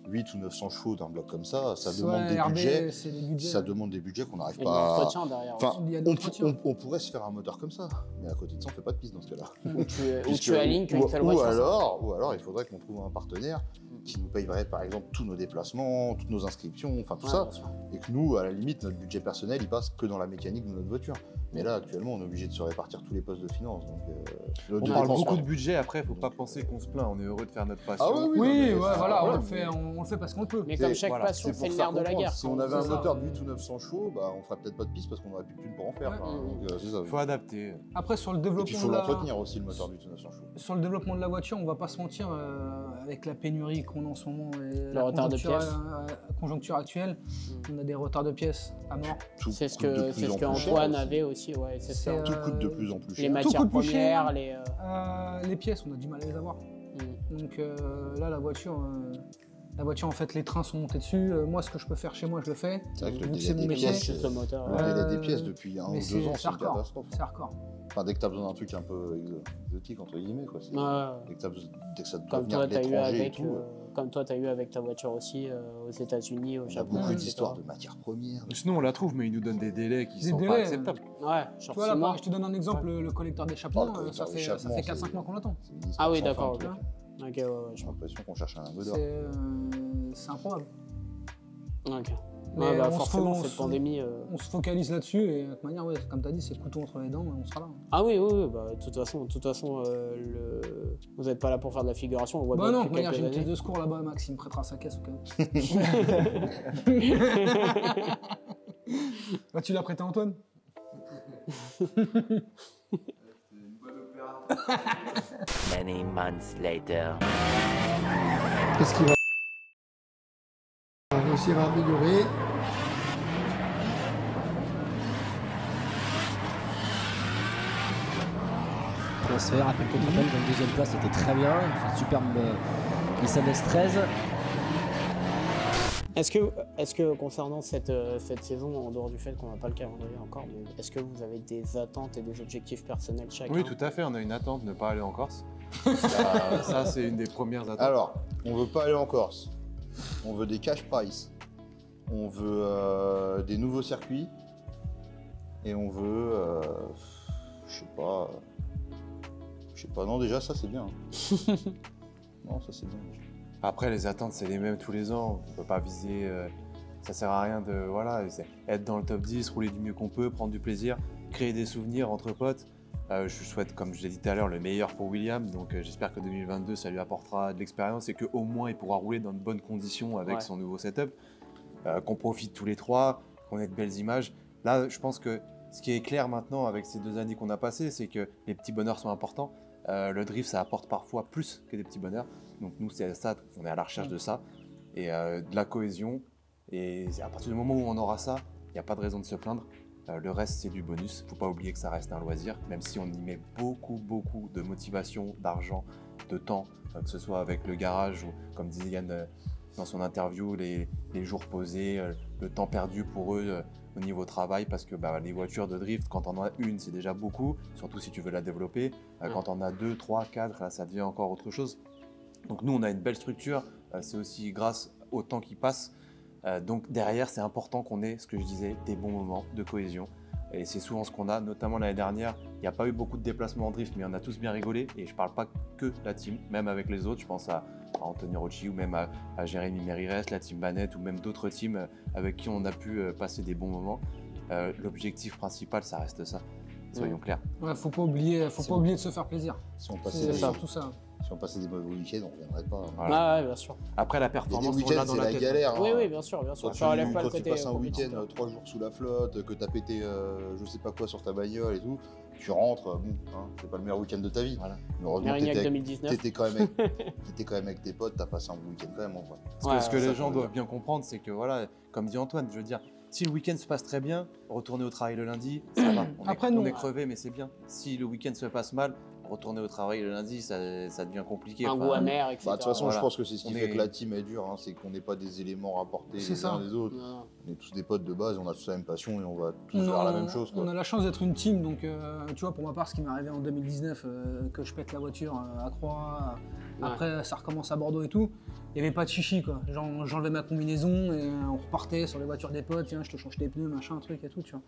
8 ou 900 chevaux d'un bloc comme ça, ça demande Ouais, des RB, budgets. c'est des budgets. Ça demande des budgets qu'on n'arrive Et de pas à. l'entretien derrière. Enfin, Il y a de l'entretien. on pourrait se faire un moteur comme ça, mais à côté de ça, on fait pas de piste dans ce cas-là. Où tu Puisque- alignes qu'une seule voiture. ou alors, il faudrait qu'on trouve un partenaire qui nous payerait par exemple tous nos déplacements, toutes nos inscriptions, enfin tout Ouais, ça, bien sûr. et que nous, à la limite, notre budget personnel, il passe que dans la mécanique de notre voiture. Mais là, actuellement, on est obligé de se répartir tous les postes de finance. Donc, On de parle dépenses, beaucoup de pardon. budget, après, faut pas penser qu'on se plaint, on est heureux de faire notre passion. Ah oui, Oui, non, mais ouais, c'est- voilà, ouais, on le fait parce qu'on le peut. Mais C'est- comme chaque voilà, passion, C'est c'est pour le faire nerf de la comprendre. guerre. Si on avait un C'est ça. moteur de 8 ou 900 chevaux, bah, on ferait peut-être pas de piste parce qu'on aurait plus de thunes pour en faire. Ouais. Enfin, donc, c'est ça. Faut adapter. Après, sur le Et puis il développement faut de la... l'entretenir aussi, le moteur de 8 ou 900 chevaux. Sur le développement de la voiture, on va pas se mentir, avec la pénurie qu'on a en ce moment et la retard de conjoncture, pièces. Conjoncture actuelle, on a des retards de pièces à mort. Tout C'est ce coûte de que, plus c'est ce en que plus cher Antoine aussi. avait aussi, ouais, c'est C'est, ça. Tout coûte de plus en plus Les cher. matières coûte plus cher. premières, Les pièces, on a du mal à les avoir. Mm. Donc là, la voiture, en fait, les trains sont montés dessus. Moi, ce que je peux faire chez moi, je le fais. C'est vrai que le Donc, délai c'est mon des métier. pièces, Juste le moteur. le ouais. délai des pièces depuis 1 ou mais 2 c'est ans, c'est une hardcore. catastrophe. C'est hardcore. Enfin, dès que tu as besoin d'un truc un peu exotique, entre guillemets, quoi. Ouais, ouais. Dès que ça doit Comme venir toi, de tu as eu l'étranger et avec, tout. comme toi, t'as eu avec ta voiture aussi aux États-Unis, au On a Japon. beaucoup etc. d'histoires de matières premières. Sinon, on la trouve, mais ils nous donnent des délais qui Des sont délais, pas acceptables. Ouais, Tu genre vois, 6 là, mois. je te donne un exemple, le collecteur d'échappement, Oh, le collecteur ça fait d'échappement, 4-5 c'est- mois qu'on l'attend. C'est une histoire Ah oui, sans d'accord, fin, ok. quoi. Ok, ouais, je J'ai vois. l'impression qu'on cherche un vedeur. C'est improbable. Ok. Mais Ouais, bah, on se forcément, faut- cette pandémie. On se focalise là-dessus et de toute manière, ouais, comme tu as dit, c'est couteau entre les dents et on sera là. Ah oui, oui, oui, bah, de toute façon, vous n'êtes pas là pour faire de la figuration, on voit Bah bien non, de depuis toute manière, j'ai quelques une caisse années. de secours là-bas, Max, il me prêtera sa caisse au cas où. Bah, tu l'as prêté à Antoine? Many months later. Qu'est-ce qu'il va réussir à améliorer? Transfert, appel contre appel, dans le deuxième place, c'était très bien. Enfin, superbe Nissan S13. Est-ce que concernant cette saison, en dehors du fait qu'on n'a pas le calendrier encore, mais est-ce que vous avez des attentes et des objectifs personnels chacun? Oui, tout à fait, on a une attente de ne pas aller en Corse. Ça c'est une des premières attentes. Alors, on veut pas aller en Corse. On veut des cash price. On veut des nouveaux circuits. Et on veut... je sais pas, non déjà ça c'est bien. Non, ça c'est bien. Après, les attentes, c'est les mêmes tous les ans. On ne peut pas viser. Ça sert à rien de. Voilà, être dans le top 10, rouler du mieux qu'on peut, prendre du plaisir, créer des souvenirs entre potes. Je souhaite, comme je l'ai dit tout à l'heure, le meilleur pour William. Donc, j'espère que 2022, ça lui apportera de l'expérience et qu'au moins, il pourra rouler dans de bonnes conditions avec son nouveau setup. Qu'on profite tous les trois, qu'on ait de belles images. Là, je pense que ce qui est clair maintenant avec ces 2 années qu'on a passées, c'est que les petits bonheurs sont importants. Le drift, ça apporte parfois plus que des petits bonheurs. Donc nous, c'est ça, on est à la recherche de ça et de la cohésion. Et à partir du moment où on aura ça, il n'y a pas de raison de se plaindre. Le reste, c'est du bonus. Il ne faut pas oublier que ça reste un loisir, même si on y met beaucoup de motivation, d'argent, de temps, que ce soit avec le garage ou, comme disait Yann dans son interview, les jours posés, le temps perdu pour eux au niveau travail, parce que les voitures de drift, quand on en a une, c'est déjà beaucoup, surtout si tu veux la développer. Quand on a 2, 3, 4, là, ça devient encore autre chose. Donc nous, on a une belle structure, c'est aussi grâce au temps qui passe. Donc derrière, c'est important qu'on ait, ce que je disais, des bons moments de cohésion. Et c'est souvent ce qu'on a, notamment l'année dernière. Il n'y a pas eu beaucoup de déplacements en drift, mais on a tous bien rigolé. Et je ne parle pas que de la team, même avec les autres. Je pense à Anthony Rocci ou même à Jérémy Merires, la team Banette ou même d'autres teams avec qui on a pu passer des bons moments. L'objectif principal, ça reste ça. Soyons clairs. Ouais, faut pas oublier de se faire plaisir. Si on passait tout ça. Si on passait des mauvais week-ends, on ne reviendrait pas. Voilà. Ah ouais, bien sûr. Après, la Il y a performance, des on l'a week-ends, dans c'est la la tête. galère. Oui, hein. oui, bien sûr. Quand Ça relève pas le tu côté passes un compétiteur. week-end 3 jours sous la flotte, que tu as pété je sais pas quoi sur ta bagnole et tout, tu rentres, c'est pas le meilleur week-end de ta vie. Voilà. Mais heureusement, Mérignac 2019. t'étais quand même avec tes potes, t'as passé un bon week-end quand même en vrai. Ce que les gens doivent bien comprendre, c'est que voilà, comme dit Antoine, je veux dire, si le week-end se passe très bien, retourner au travail le lundi, ça va. On est crevé, mais c'est bien. Si le week-end se passe mal, retourner au travail le lundi, ça devient compliqué. Un goût amer, etc. De toute façon, Voilà. je pense que c'est ce qui fait que la team est dure, c'est qu'on n'est pas des éléments rapportés les uns des autres. Non. On est tous des potes de base, on a tous la même passion et on va tous faire la même chose. Quoi. On a la chance d'être une team, donc tu vois, pour ma part, ce qui m'est arrivé en 2019, que je pète la voiture à Croix, après ça recommence à Bordeaux et tout, il n'y avait pas de chichi quoi. J'enlevais ma combinaison et on repartait sur les voitures des potes, tiens, je te change tes pneus, machin, un truc et tout, tu vois.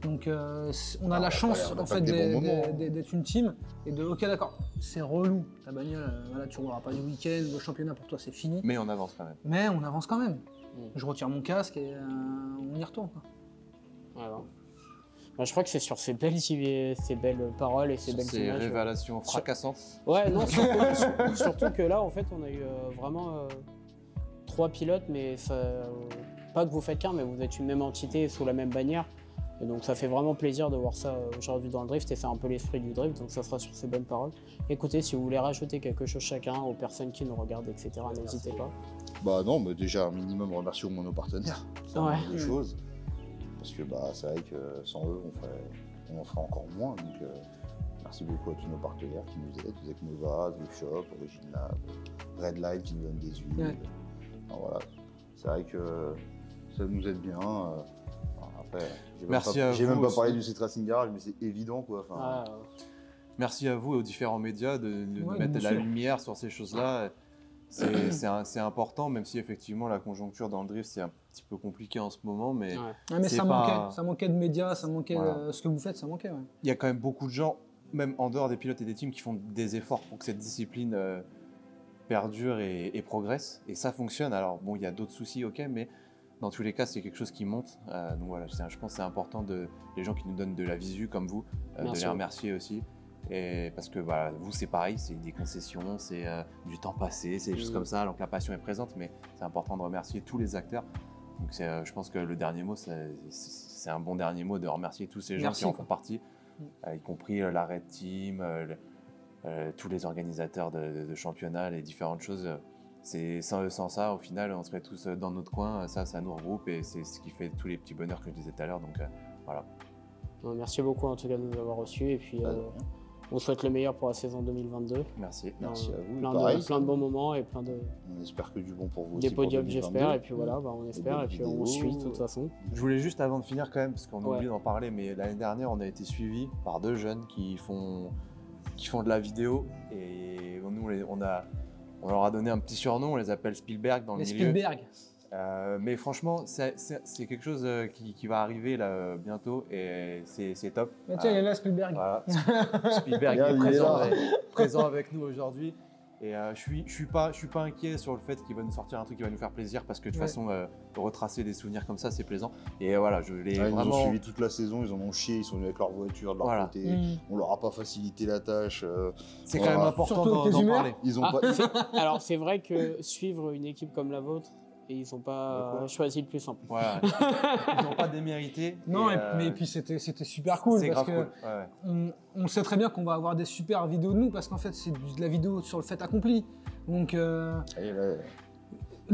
Donc on a la chance en fait d'être une team et de, ok d'accord, c'est relou, ta bagnole, voilà, tu rouleras pas du week-end, le championnat pour toi c'est fini. Mais on avance quand même. Mais on avance quand même. Je retire mon casque et on y retourne quoi. Voilà. Bah, je crois que c'est sur ces belles paroles et ces belles Ces images. révélations fracassantes. Ouais, non, surtout que là, en fait, on a eu vraiment 3 pilotes, mais pas que vous faites qu'un, mais vous êtes une même entité sous la même bannière. Et donc ça fait vraiment plaisir de voir ça aujourd'hui dans le drift, et c'est un peu l'esprit du drift, donc ça sera sur ces bonnes paroles. Écoutez, si vous voulez rajouter quelque chose chacun, aux personnes qui nous regardent, etc., n'hésitez pas. Bah non, mais déjà un minimum remercie au moins nos partenaires. C'est Ouais. des choses. Parce que c'est vrai que sans eux, on en ferait encore moins. Donc merci beaucoup à tous nos partenaires qui nous aident, avec Nova, Drift Shop, Origin Lab, Redline qui nous donne des huiles. Ouais. Enfin, voilà. C'est vrai que ça nous aide bien. Après, j'ai même pas parlé du Street Racing Garage, mais c'est évident quoi. Enfin, Merci à vous et aux différents médias de mettre la lumière sur ces choses-là. C'est important, même si effectivement la conjoncture dans le drift c'est un petit peu compliqué en ce moment, mais, mais ça manquait de médias, ça manquait ce que vous faites, ça manquait. Ouais. Il y a quand même beaucoup de gens, même en dehors des pilotes et des teams, qui font des efforts pour que cette discipline perdure et progresse, et ça fonctionne. Alors bon, il y a d'autres soucis, ok, mais dans tous les cas, c'est quelque chose qui monte. Donc voilà, je pense que c'est important les gens qui nous donnent de la visu comme vous, de les remercier aussi. Et parce que voilà, vous c'est pareil, c'est des concessions, c'est du temps passé, c'est des choses comme ça, donc la passion est présente, mais c'est important de remercier tous les acteurs. Donc je pense que le dernier mot, c'est un bon dernier mot de remercier tous ces gens qui en font partie, y compris la Red Team, tous les organisateurs de championnats, les différentes choses. Sans ça, au final, on serait tous dans notre coin, ça nous regroupe et c'est ce qui fait tous les petits bonheurs que je disais tout à l'heure, donc voilà. Merci beaucoup en tout cas de nous avoir reçus, et puis On souhaite le meilleur pour la saison 2022. Merci. Merci à vous. Plein Pareil. de bons moments et plein de On espère que du bon pour vous des aussi pour podiums, 2022. j'espère. Et puis voilà, on espère. bonnes Et puis on vidéos. suit de toute façon. Je voulais juste, avant de finir quand même, parce qu'on a Ouais. oublié d'en parler, mais l'année dernière, on a été suivis par 2 jeunes qui font de la vidéo. Et nous, on leur a donné un petit surnom, on les appelle Spielberg dans le Les milieu. Spielberg. Mais franchement, c'est quelque chose qui va arriver là bientôt et c'est top. Mais tiens, il est là, Spielberg. Voilà. Spielberg Regarde, est il est là. présent avec nous aujourd'hui. Et je suis pas inquiet sur le fait qu'il va nous sortir un truc qui va nous faire plaisir parce que de toute Ouais. façon, retracer des souvenirs comme ça, c'est plaisant. Et voilà, je l'ai Ah, ils nous ont vraiment. suivi toute la saison, ils en ont chié, ils sont venus avec leur voiture de leur Voilà. côté. On leur a pas facilité la tâche. C'est Voilà. quand même important Surtout avec tes d'en humeurs. parler. Ils ont Ah, pas. Alors c'est vrai que suivre une équipe comme la vôtre, et ils n'ont pas choisi le plus simple. Voilà. Ils n'ont pas démérité. Non, et, mais puis c'était super cool c'est parce grave que cool. Ouais, ouais. on sait très bien qu'on va avoir des super vidéos de nous parce qu'en fait c'est de la vidéo sur le fait accompli. Donc Et là,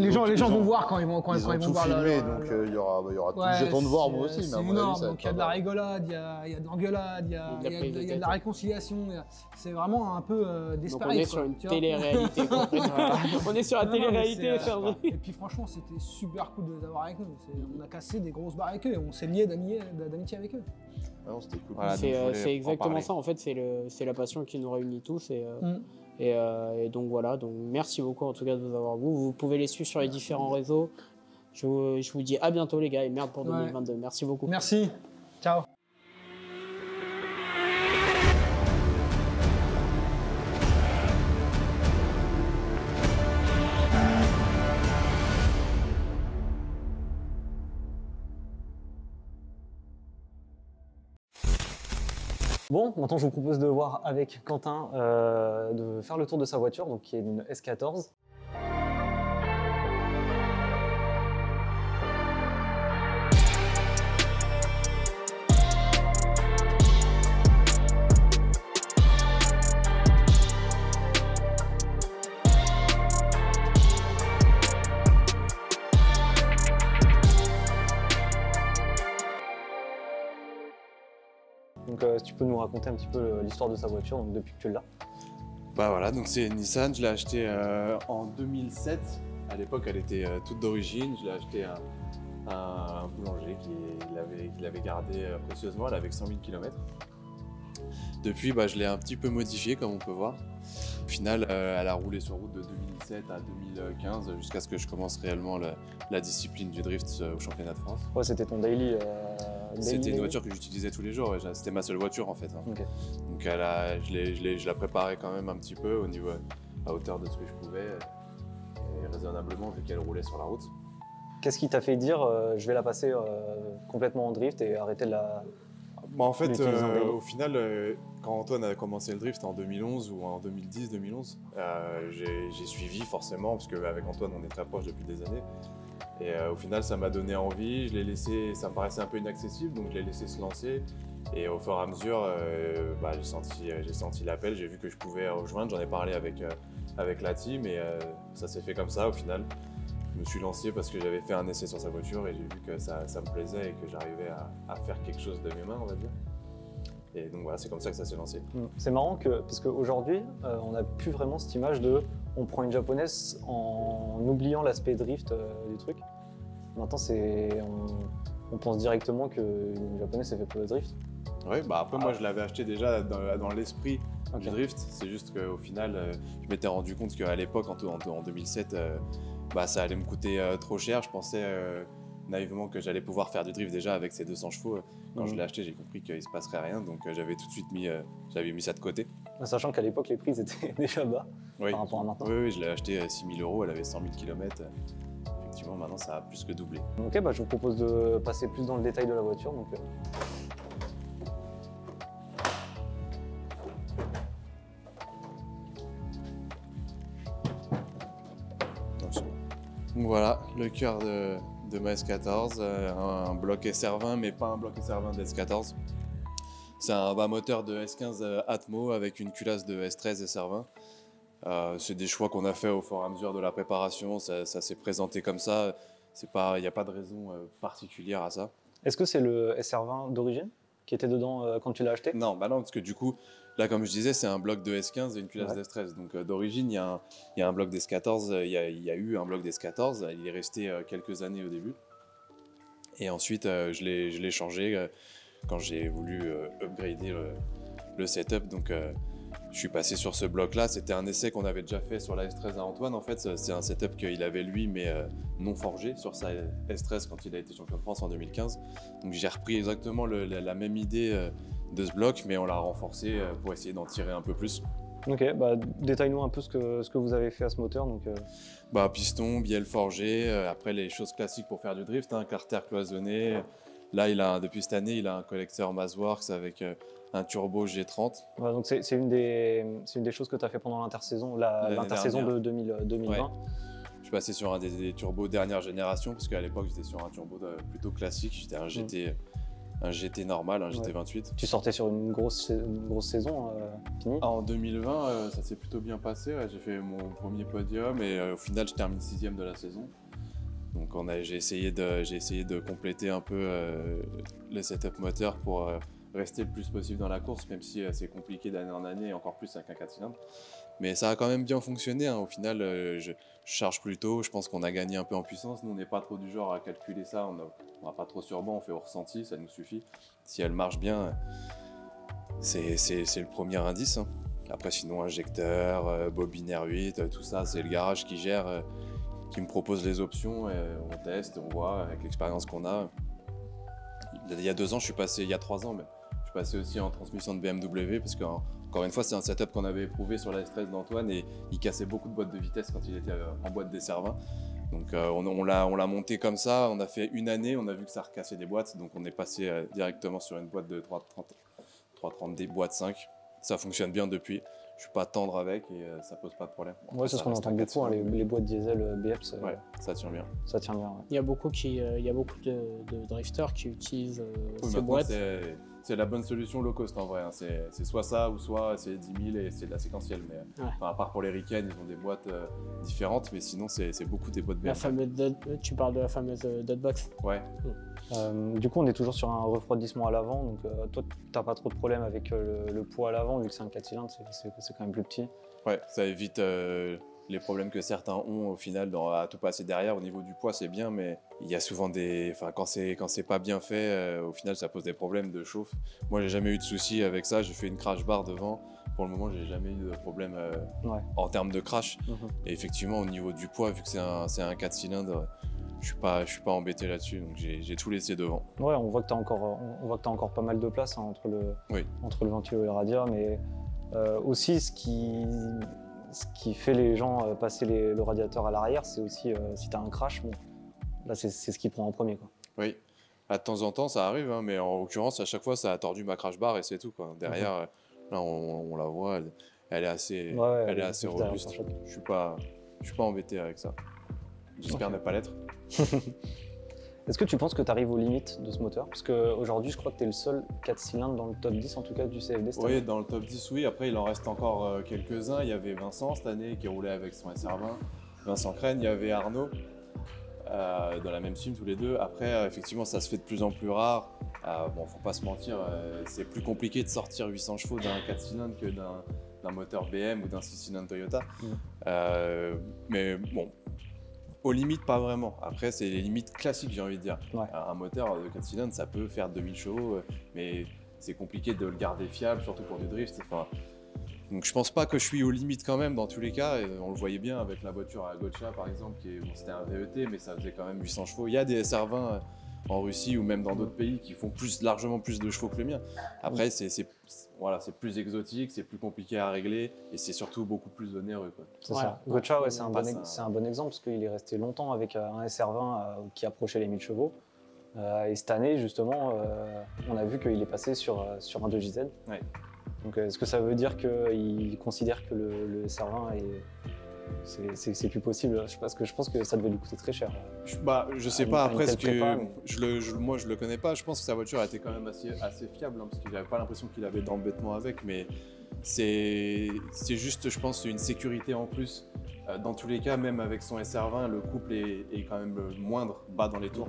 les gens ils ont- vont voir quand ils vont ils ont tout voir filmé, donc il y aura tout. Ouais, J'attends de voir moi c'est aussi, mais à mon énorme. avis, ça va Donc il y a être de pas la mal. rigolade, il y a de l'engueulade, il y a de la réconciliation. C'est vraiment un peu Donc disparate. on est sur une télé-réalité. On est sur la Non, non, mais télé-réalité, c'est, Sergio. Et puis franchement, c'était super cool de les avoir avec nous. On a cassé des grosses barres avec eux, on s'est liés d'amitié avec eux. Ah non, c'était cool. Voilà, donc je voulais C'est en exactement parler. ça, en fait, c'est la passion qui nous réunit tous. Mm. Et donc voilà, donc merci beaucoup en tout cas de nous avoir vus. Vous pouvez les suivre sur les différents réseaux. Je vous dis à bientôt les gars et merde pour 2022. Merci beaucoup. Merci. Ciao. Bon, maintenant je vous propose de voir avec Quentin de faire le tour de sa voiture, donc qui est une S14. Donc si tu peux nous raconter un petit peu l'histoire de sa voiture donc, depuis que tu l'as. Bah voilà, donc c'est une Nissan, je l'ai acheté en 2007. À l'époque, elle était toute d'origine. Je l'ai acheté à un boulanger qui l'avait gardée précieusement. Elle avait 100 000 km. Depuis, bah, je l'ai un petit peu modifiée, comme on peut voir. Au final, elle a roulé sur route de 2017 à 2015, jusqu'à ce que je commence réellement la discipline du drift au championnat de France. Ouais, c'était ton daily. C'était une voiture que j'utilisais tous les jours, ouais. C'était ma seule voiture en fait. Hein. Ok. Donc je la préparais quand même un petit peu au niveau, à hauteur de ce que je pouvais, et raisonnablement vu qu'elle roulait sur la route. Qu'est-ce qui t'a fait dire je vais la passer complètement en drift et arrêter de la. Bah, en fait, L'utiliser en vélo. au final, quand Antoine a commencé le drift en 2011 ou en 2010-2011, j'ai suivi forcément, parce qu'avec Antoine, on est très proches depuis des années. Et au final, ça m'a donné envie, je l'ai laissé, ça me paraissait un peu inaccessible, donc je l'ai laissé se lancer. Et au fur et à mesure, bah, j'ai senti l'appel, j'ai vu que je pouvais rejoindre, j'en ai parlé avec la team et ça s'est fait comme ça au final. Je me suis lancé parce que j'avais fait un essai sur sa voiture et j'ai vu que ça me plaisait et que j'arrivais à faire quelque chose de mes mains, on va dire. Et donc voilà, c'est comme ça que ça s'est lancé. C'est marrant parce qu'aujourd'hui, on n'a plus vraiment cette image de on prend une japonaise en oubliant l'aspect drift du truc. Maintenant, on pense directement qu'une japonaise c'est fait pour le drift. Oui, bah après moi je l'avais acheté déjà dans l'esprit du drift. C'est juste qu'au final, je m'étais rendu compte qu'à l'époque, en 2007, bah, ça allait me coûter trop cher. Je pensais naïvement que j'allais pouvoir faire du drift déjà avec ces 200 chevaux. Quand je l'ai acheté, j'ai compris qu'il ne se passerait rien, donc j'avais tout de suite mis ça de côté. Sachant qu'à l'époque, les prix étaient déjà bas par rapport à maintenant. Oui, je l'ai acheté à 6 000 €, elle avait 100 000 km. Effectivement, maintenant, ça a plus que doublé. Ok, bah, je vous propose de passer plus dans le détail de la voiture. Donc, Donc voilà, le cœur de ma S14, un bloc SR20, mais pas un bloc SR20 de S14. C'est un bas moteur de S15 Atmo avec une culasse de S13 SR20. C'est des choix qu'on a fait au fur et à mesure de la préparation, ça s'est présenté comme ça, il n'y a pas de raison particulière à ça. est-ce que c'est le SR20 d'origine? qui était dedans quand tu l'as acheté? Non, bah non, parce que du coup, là, comme je disais, c'est un bloc de S15 et une culasse Ouais. d'S13. Donc d'origine, il y a un bloc d'S14, il y a eu un bloc d'S14, il est resté quelques années au début. Et ensuite, je l'ai changé quand j'ai voulu upgrader le setup. Donc je suis passé sur ce bloc-là. C'était un essai qu'on avait déjà fait sur la S13 à Antoine. En fait, c'est un setup qu'il avait lui, mais non forgé sur sa S13 quand il a été champion de France en 2015. Donc j'ai repris exactement la même idée de ce bloc, mais on l'a renforcé pour essayer d'en tirer un peu plus. Ok, bah, détaille-nous un peu ce que vous avez fait à ce moteur. Donc, Bah, piston, bielle forgée, après les choses classiques pour faire du drift, hein, carter cloisonné. Là, depuis cette année, il a un collecteur Mazworks avec un turbo G30. voilà, donc c'est une des choses que tu as fait pendant l'intersaison, l'intersaison de 2020. Ouais. Je suis passé sur un des turbos dernière génération, parce qu'à l'époque, j'étais sur un turbo plutôt classique. J'étais un GT normal, un GT28. Tu sortais sur une grosse saison finie. En 2020, ça s'est plutôt bien passé. Ouais. J'ai fait mon premier podium et au final, je termine 6e de la saison. Donc j'ai essayé de compléter un peu le setup moteur pour rester le plus possible dans la course, même si c'est compliqué d'année en année, et encore plus avec un 4 cylindres. Mais ça a quand même bien fonctionné, hein. Au final, je charge plus tôt, je pense qu'on a gagné un peu en puissance. Nous, on n'est pas trop du genre à calculer ça, on va pas trop sur banc, on fait au ressenti, ça nous suffit. Si elle marche bien, c'est le premier indice, hein. Après, sinon, injecteur, bobine R8, tout ça, c'est le garage qui gère, qui me propose les options, et on teste, on voit avec l'expérience qu'on a. Il y a 2 ans, il y a 3 ans même, je suis passé aussi en transmission de BMW parce que, encore une fois, c'est un setup qu'on avait éprouvé sur la S13 d'Antoine et il cassait beaucoup de boîtes de vitesse quand il était en boîte des Cervin. Donc on l'a monté comme ça, on a fait une année, on a vu que ça recassait des boîtes, donc on est passé directement sur une boîte de 330D boîte 5. Ça fonctionne bien depuis. Je suis pas tendre avec et ça pose pas de problème. Ouais, c'est ce qu'on entend beaucoup, hein, les boîtes diesel BEPS. Ouais, ça tient bien. Ça tient bien. Ouais. Il y a beaucoup de drifters qui utilisent Oui, ces boîtes. C'est la bonne solution low cost en vrai, hein. C'est soit ça ou soit c'est 10 000 et c'est de la séquentielle. Mais Ouais. à part pour les Riken, ils ont des boîtes différentes, mais sinon c'est beaucoup des boîtes La BMW. fameuse tu parles de la fameuse Dotbox. Ouais. Du coup, on est toujours sur un refroidissement à l'avant. Donc, toi, t'as pas trop de problème avec le poids à l'avant, vu que c'est un 4 cylindres, c'est quand même plus petit. Ouais, ça évite les problèmes que certains ont au final à tout passer derrière. Au niveau du poids, c'est bien, mais il y a souvent quand c'est pas bien fait, au final, ça pose des problèmes de chauffe. Moi, j'ai jamais eu de soucis avec ça. J'ai fait une crash bar devant. Pour le moment, j'ai jamais eu de problème en termes de crash. Et effectivement, au niveau du poids, vu que c'est un 4 cylindres, je suis pas embêté là-dessus. Donc j'ai tout laissé devant. Ouais, on voit que t'as encore pas mal de place, hein, entre le ventilo et le radiateur, mais aussi ce qui fait les gens passer le radiateur à l'arrière, c'est aussi si tu as un crash, bon, là c'est ce qui prend en premier, quoi. Oui, de temps en temps ça arrive, hein, mais en l'occurrence à chaque fois ça a tordu ma crash bar et c'est tout, quoi. Derrière, là on la voit, elle est assez, elle est assez robuste. Je suis pas embêté avec ça. J'espère ne pas l'être. Est-ce que tu penses que tu arrives aux limites de ce moteur? Parce qu'aujourd'hui, je crois que tu es le seul 4 cylindres dans le top 10, en tout cas, du CFD cette année. Oui, dans le top 10, oui. Après, il en reste encore quelques-uns. Il y avait Vincent cette année qui roulait avec son SR20. Vincent Crène, il y avait Arnaud, dans la même team tous les deux. Après, effectivement, ça se fait de plus en plus rare. Bon, faut pas se mentir, c'est plus compliqué de sortir 800 chevaux d'un 4 cylindres que d'un moteur BM ou d'un 6 cylindres Toyota. Mais bon, aux limites, pas vraiment. Après, c'est les limites classiques, j'ai envie de dire. Ouais. Un moteur de 4 cylindres, ça peut faire 2000 chevaux, mais c'est compliqué de le garder fiable, surtout pour du drift. Enfin, donc je pense pas que je suis aux limites quand même dans tous les cas. Et on le voyait bien avec la voiture à Gotcha par exemple, c'était un VET, mais ça faisait quand même 800 chevaux. Il y a des SR20 en Russie ou même dans d'autres pays qui font largement plus de chevaux que le mien. Après, c'est plus exotique, c'est plus compliqué à régler et c'est surtout beaucoup plus onéreux, quoi. C'est ça. Gotcha, c'est un bon exemple parce qu'il est resté longtemps avec un SR20 qui approchait les 1000 chevaux. Et cette année, justement, on a vu qu'il est passé sur un 2JZ. Ouais. Donc, est-ce que ça veut dire qu'il considère que le SR20 c'est plus possible? Parce que je pense que ça devait lui coûter très cher. Je sais pas, après, moi je le connais pas. Je pense que sa voiture a été quand même assez fiable, hein, parce qu'il n'avait pas l'impression qu'il avait d'embêtement avec, mais c'est juste, je pense, une sécurité en plus. Dans tous les cas, même avec son SR20, le couple est quand même moindre, bas dans les tours.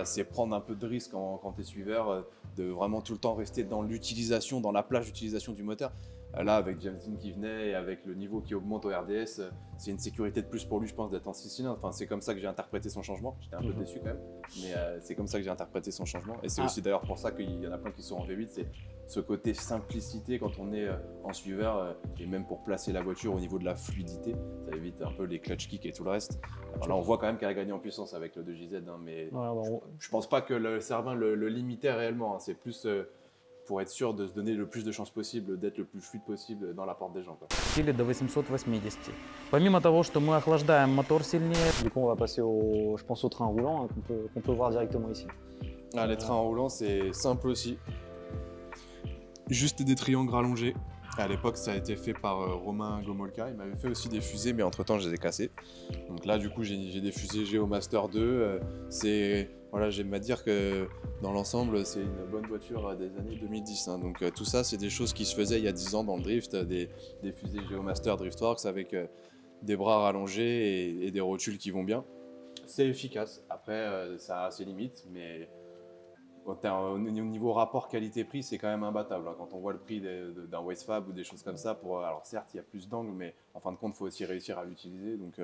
c'est prendre un peu de risque quand tu es suiveur, de vraiment tout le temps rester dans l'utilisation, dans la plage d'utilisation du moteur. Là, avec James Dean qui venait et avec le niveau qui augmente au RDS, c'est une sécurité de plus pour lui, je pense, d'être en 6 cylindres. Enfin, c'est comme ça que j'ai interprété son changement. J'étais un peu déçu quand même, mais c'est comme ça que j'ai interprété son changement. Et c'est aussi d'ailleurs pour ça qu'il y en a plein qui sont en V8, c'est ce côté simplicité quand on est en suiveur, et même pour placer la voiture au niveau de la fluidité, ça évite un peu les clutch kicks et tout le reste. Alors là, on voit quand même qu'elle a gagné en puissance avec le 2JZ, hein, mais je pense pas que le Cervin le limitait réellement, hein. C'est plus pour être sûr de se donner le plus de chances possible, d'être le plus fluide possible dans la porte des gens, quoi. До 880. Помимо того, что мы охлаждаем мотор сильнее. Du coup, on va passer je pense au train roulant, hein, qu'on peut voir directement ici. Ah, les trains roulants, c'est simple aussi. Juste des triangles allongés. À l'époque, ça a été fait par Romain Gomolka. Il m'avait fait aussi des fusées, mais entre-temps, je les ai cassées. Donc là, du coup, j'ai des fusées Geomaster 2. Voilà, j'aime à dire que dans l'ensemble, c'est une bonne voiture des années 2010. Hein. Donc tout ça, c'est des choses qui se faisaient il y a 10 ans dans le drift, des fusées Geomaster Driftworks avec des bras rallongés et des rotules qui vont bien. C'est efficace. Après, ça a ses limites, mais au niveau rapport qualité-prix, c'est quand même imbattable. Hein. Quand on voit le prix d'un Westfab ou des choses comme ça, alors certes, il y a plus d'angles, mais en fin de compte, il faut aussi réussir à l'utiliser. Donc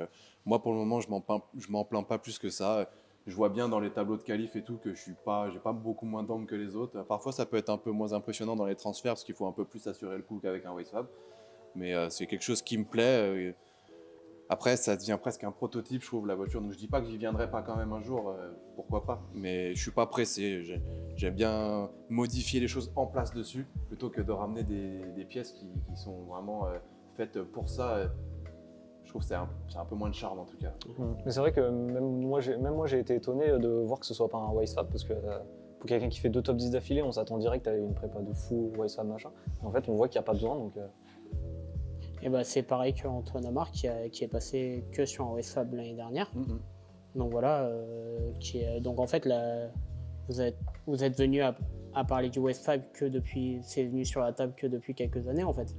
moi, pour le moment, je m'en plains pas plus que ça. Je vois bien dans les tableaux de qualif et tout que j'ai pas beaucoup moins d'angles que les autres. Parfois, ça peut être un peu moins impressionnant dans les transferts parce qu'il faut un peu plus assurer le coup qu'avec un Westfab. Mais c'est quelque chose qui me plaît. Après, ça devient presque un prototype, je trouve, la voiture. Donc je dis pas que j'y viendrai pas quand même un jour, pourquoi pas. Mais je suis pas pressé. J'aime bien modifier les choses en place dessus plutôt que de ramener des pièces qui sont vraiment faites pour ça. Je trouve que c'est un peu moins de charme en tout cas. Mais c'est vrai que même moi j'ai été étonné de voir que ce soit pas un Westfab parce que pour quelqu'un qui fait 2 top 10 d'affilée, on s'attend direct à une prépa de fou Westfab machin. Et en fait, on voit qu'il n'y a pas besoin. Donc, Et bah, c'est pareil qu'Antoine Amar qui est passé que sur un Westfab l'année dernière. Donc voilà, donc en fait là, vous êtes venu à parler du Westfab c'est venu sur la table que depuis quelques années en fait.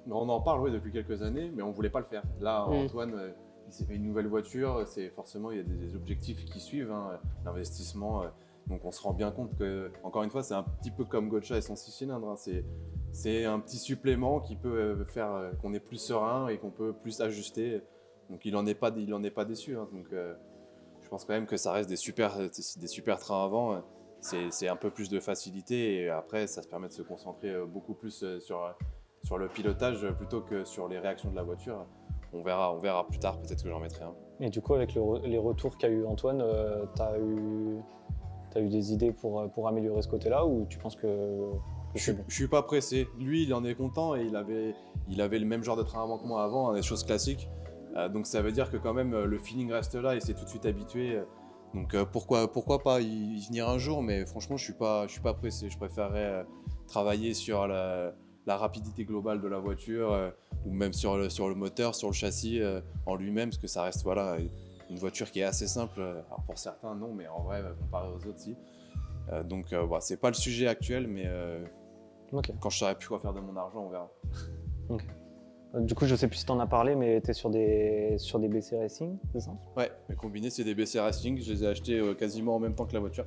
On en parle depuis quelques années, mais on voulait pas le faire. Là, Antoine, il s'est fait une nouvelle voiture, forcément il y a des objectifs qui suivent, hein, l'investissement. Donc on se rend bien compte que, encore une fois, c'est un petit peu comme Gotcha et son 6 cylindres. Hein, c'est un petit supplément qui peut faire qu'on est plus serein et qu'on peut plus ajuster. Donc il en est pas déçu. Hein, donc je pense quand même que ça reste des super trains avant. C'est un peu plus de facilité et après ça se permet de se concentrer beaucoup plus sur le pilotage plutôt que sur les réactions de la voiture. On verra plus tard, peut-être que j'en mettrai un. Et du coup, avec les retours qu'a eu Antoine, t'as eu des idées pour améliorer ce côté-là ou tu penses que je suis pas pressé. Lui, il en est content et il avait le même genre de train avant que moi avant, hein, des choses classiques. Donc ça veut dire que quand même le feeling reste là et c'est tout de suite habitué. Donc pourquoi pas y venir un jour, mais franchement je suis pas pressé. Je préférerais travailler sur la rapidité globale de la voiture ou même sur le moteur, sur le châssis en lui-même, parce que ça reste une voiture qui est assez simple. Alors pour certains non, mais en vrai comparé aux autres si. Donc c'est pas le sujet actuel, mais quand je saurai plus quoi faire de mon argent, on verra. Okay. Du coup, je sais plus si tu en as parlé, mais tu es sur des BC Racing, c'est ça? Ouais, mes combinés, c'est des BC Racing. Je les ai achetés quasiment en même temps que la voiture.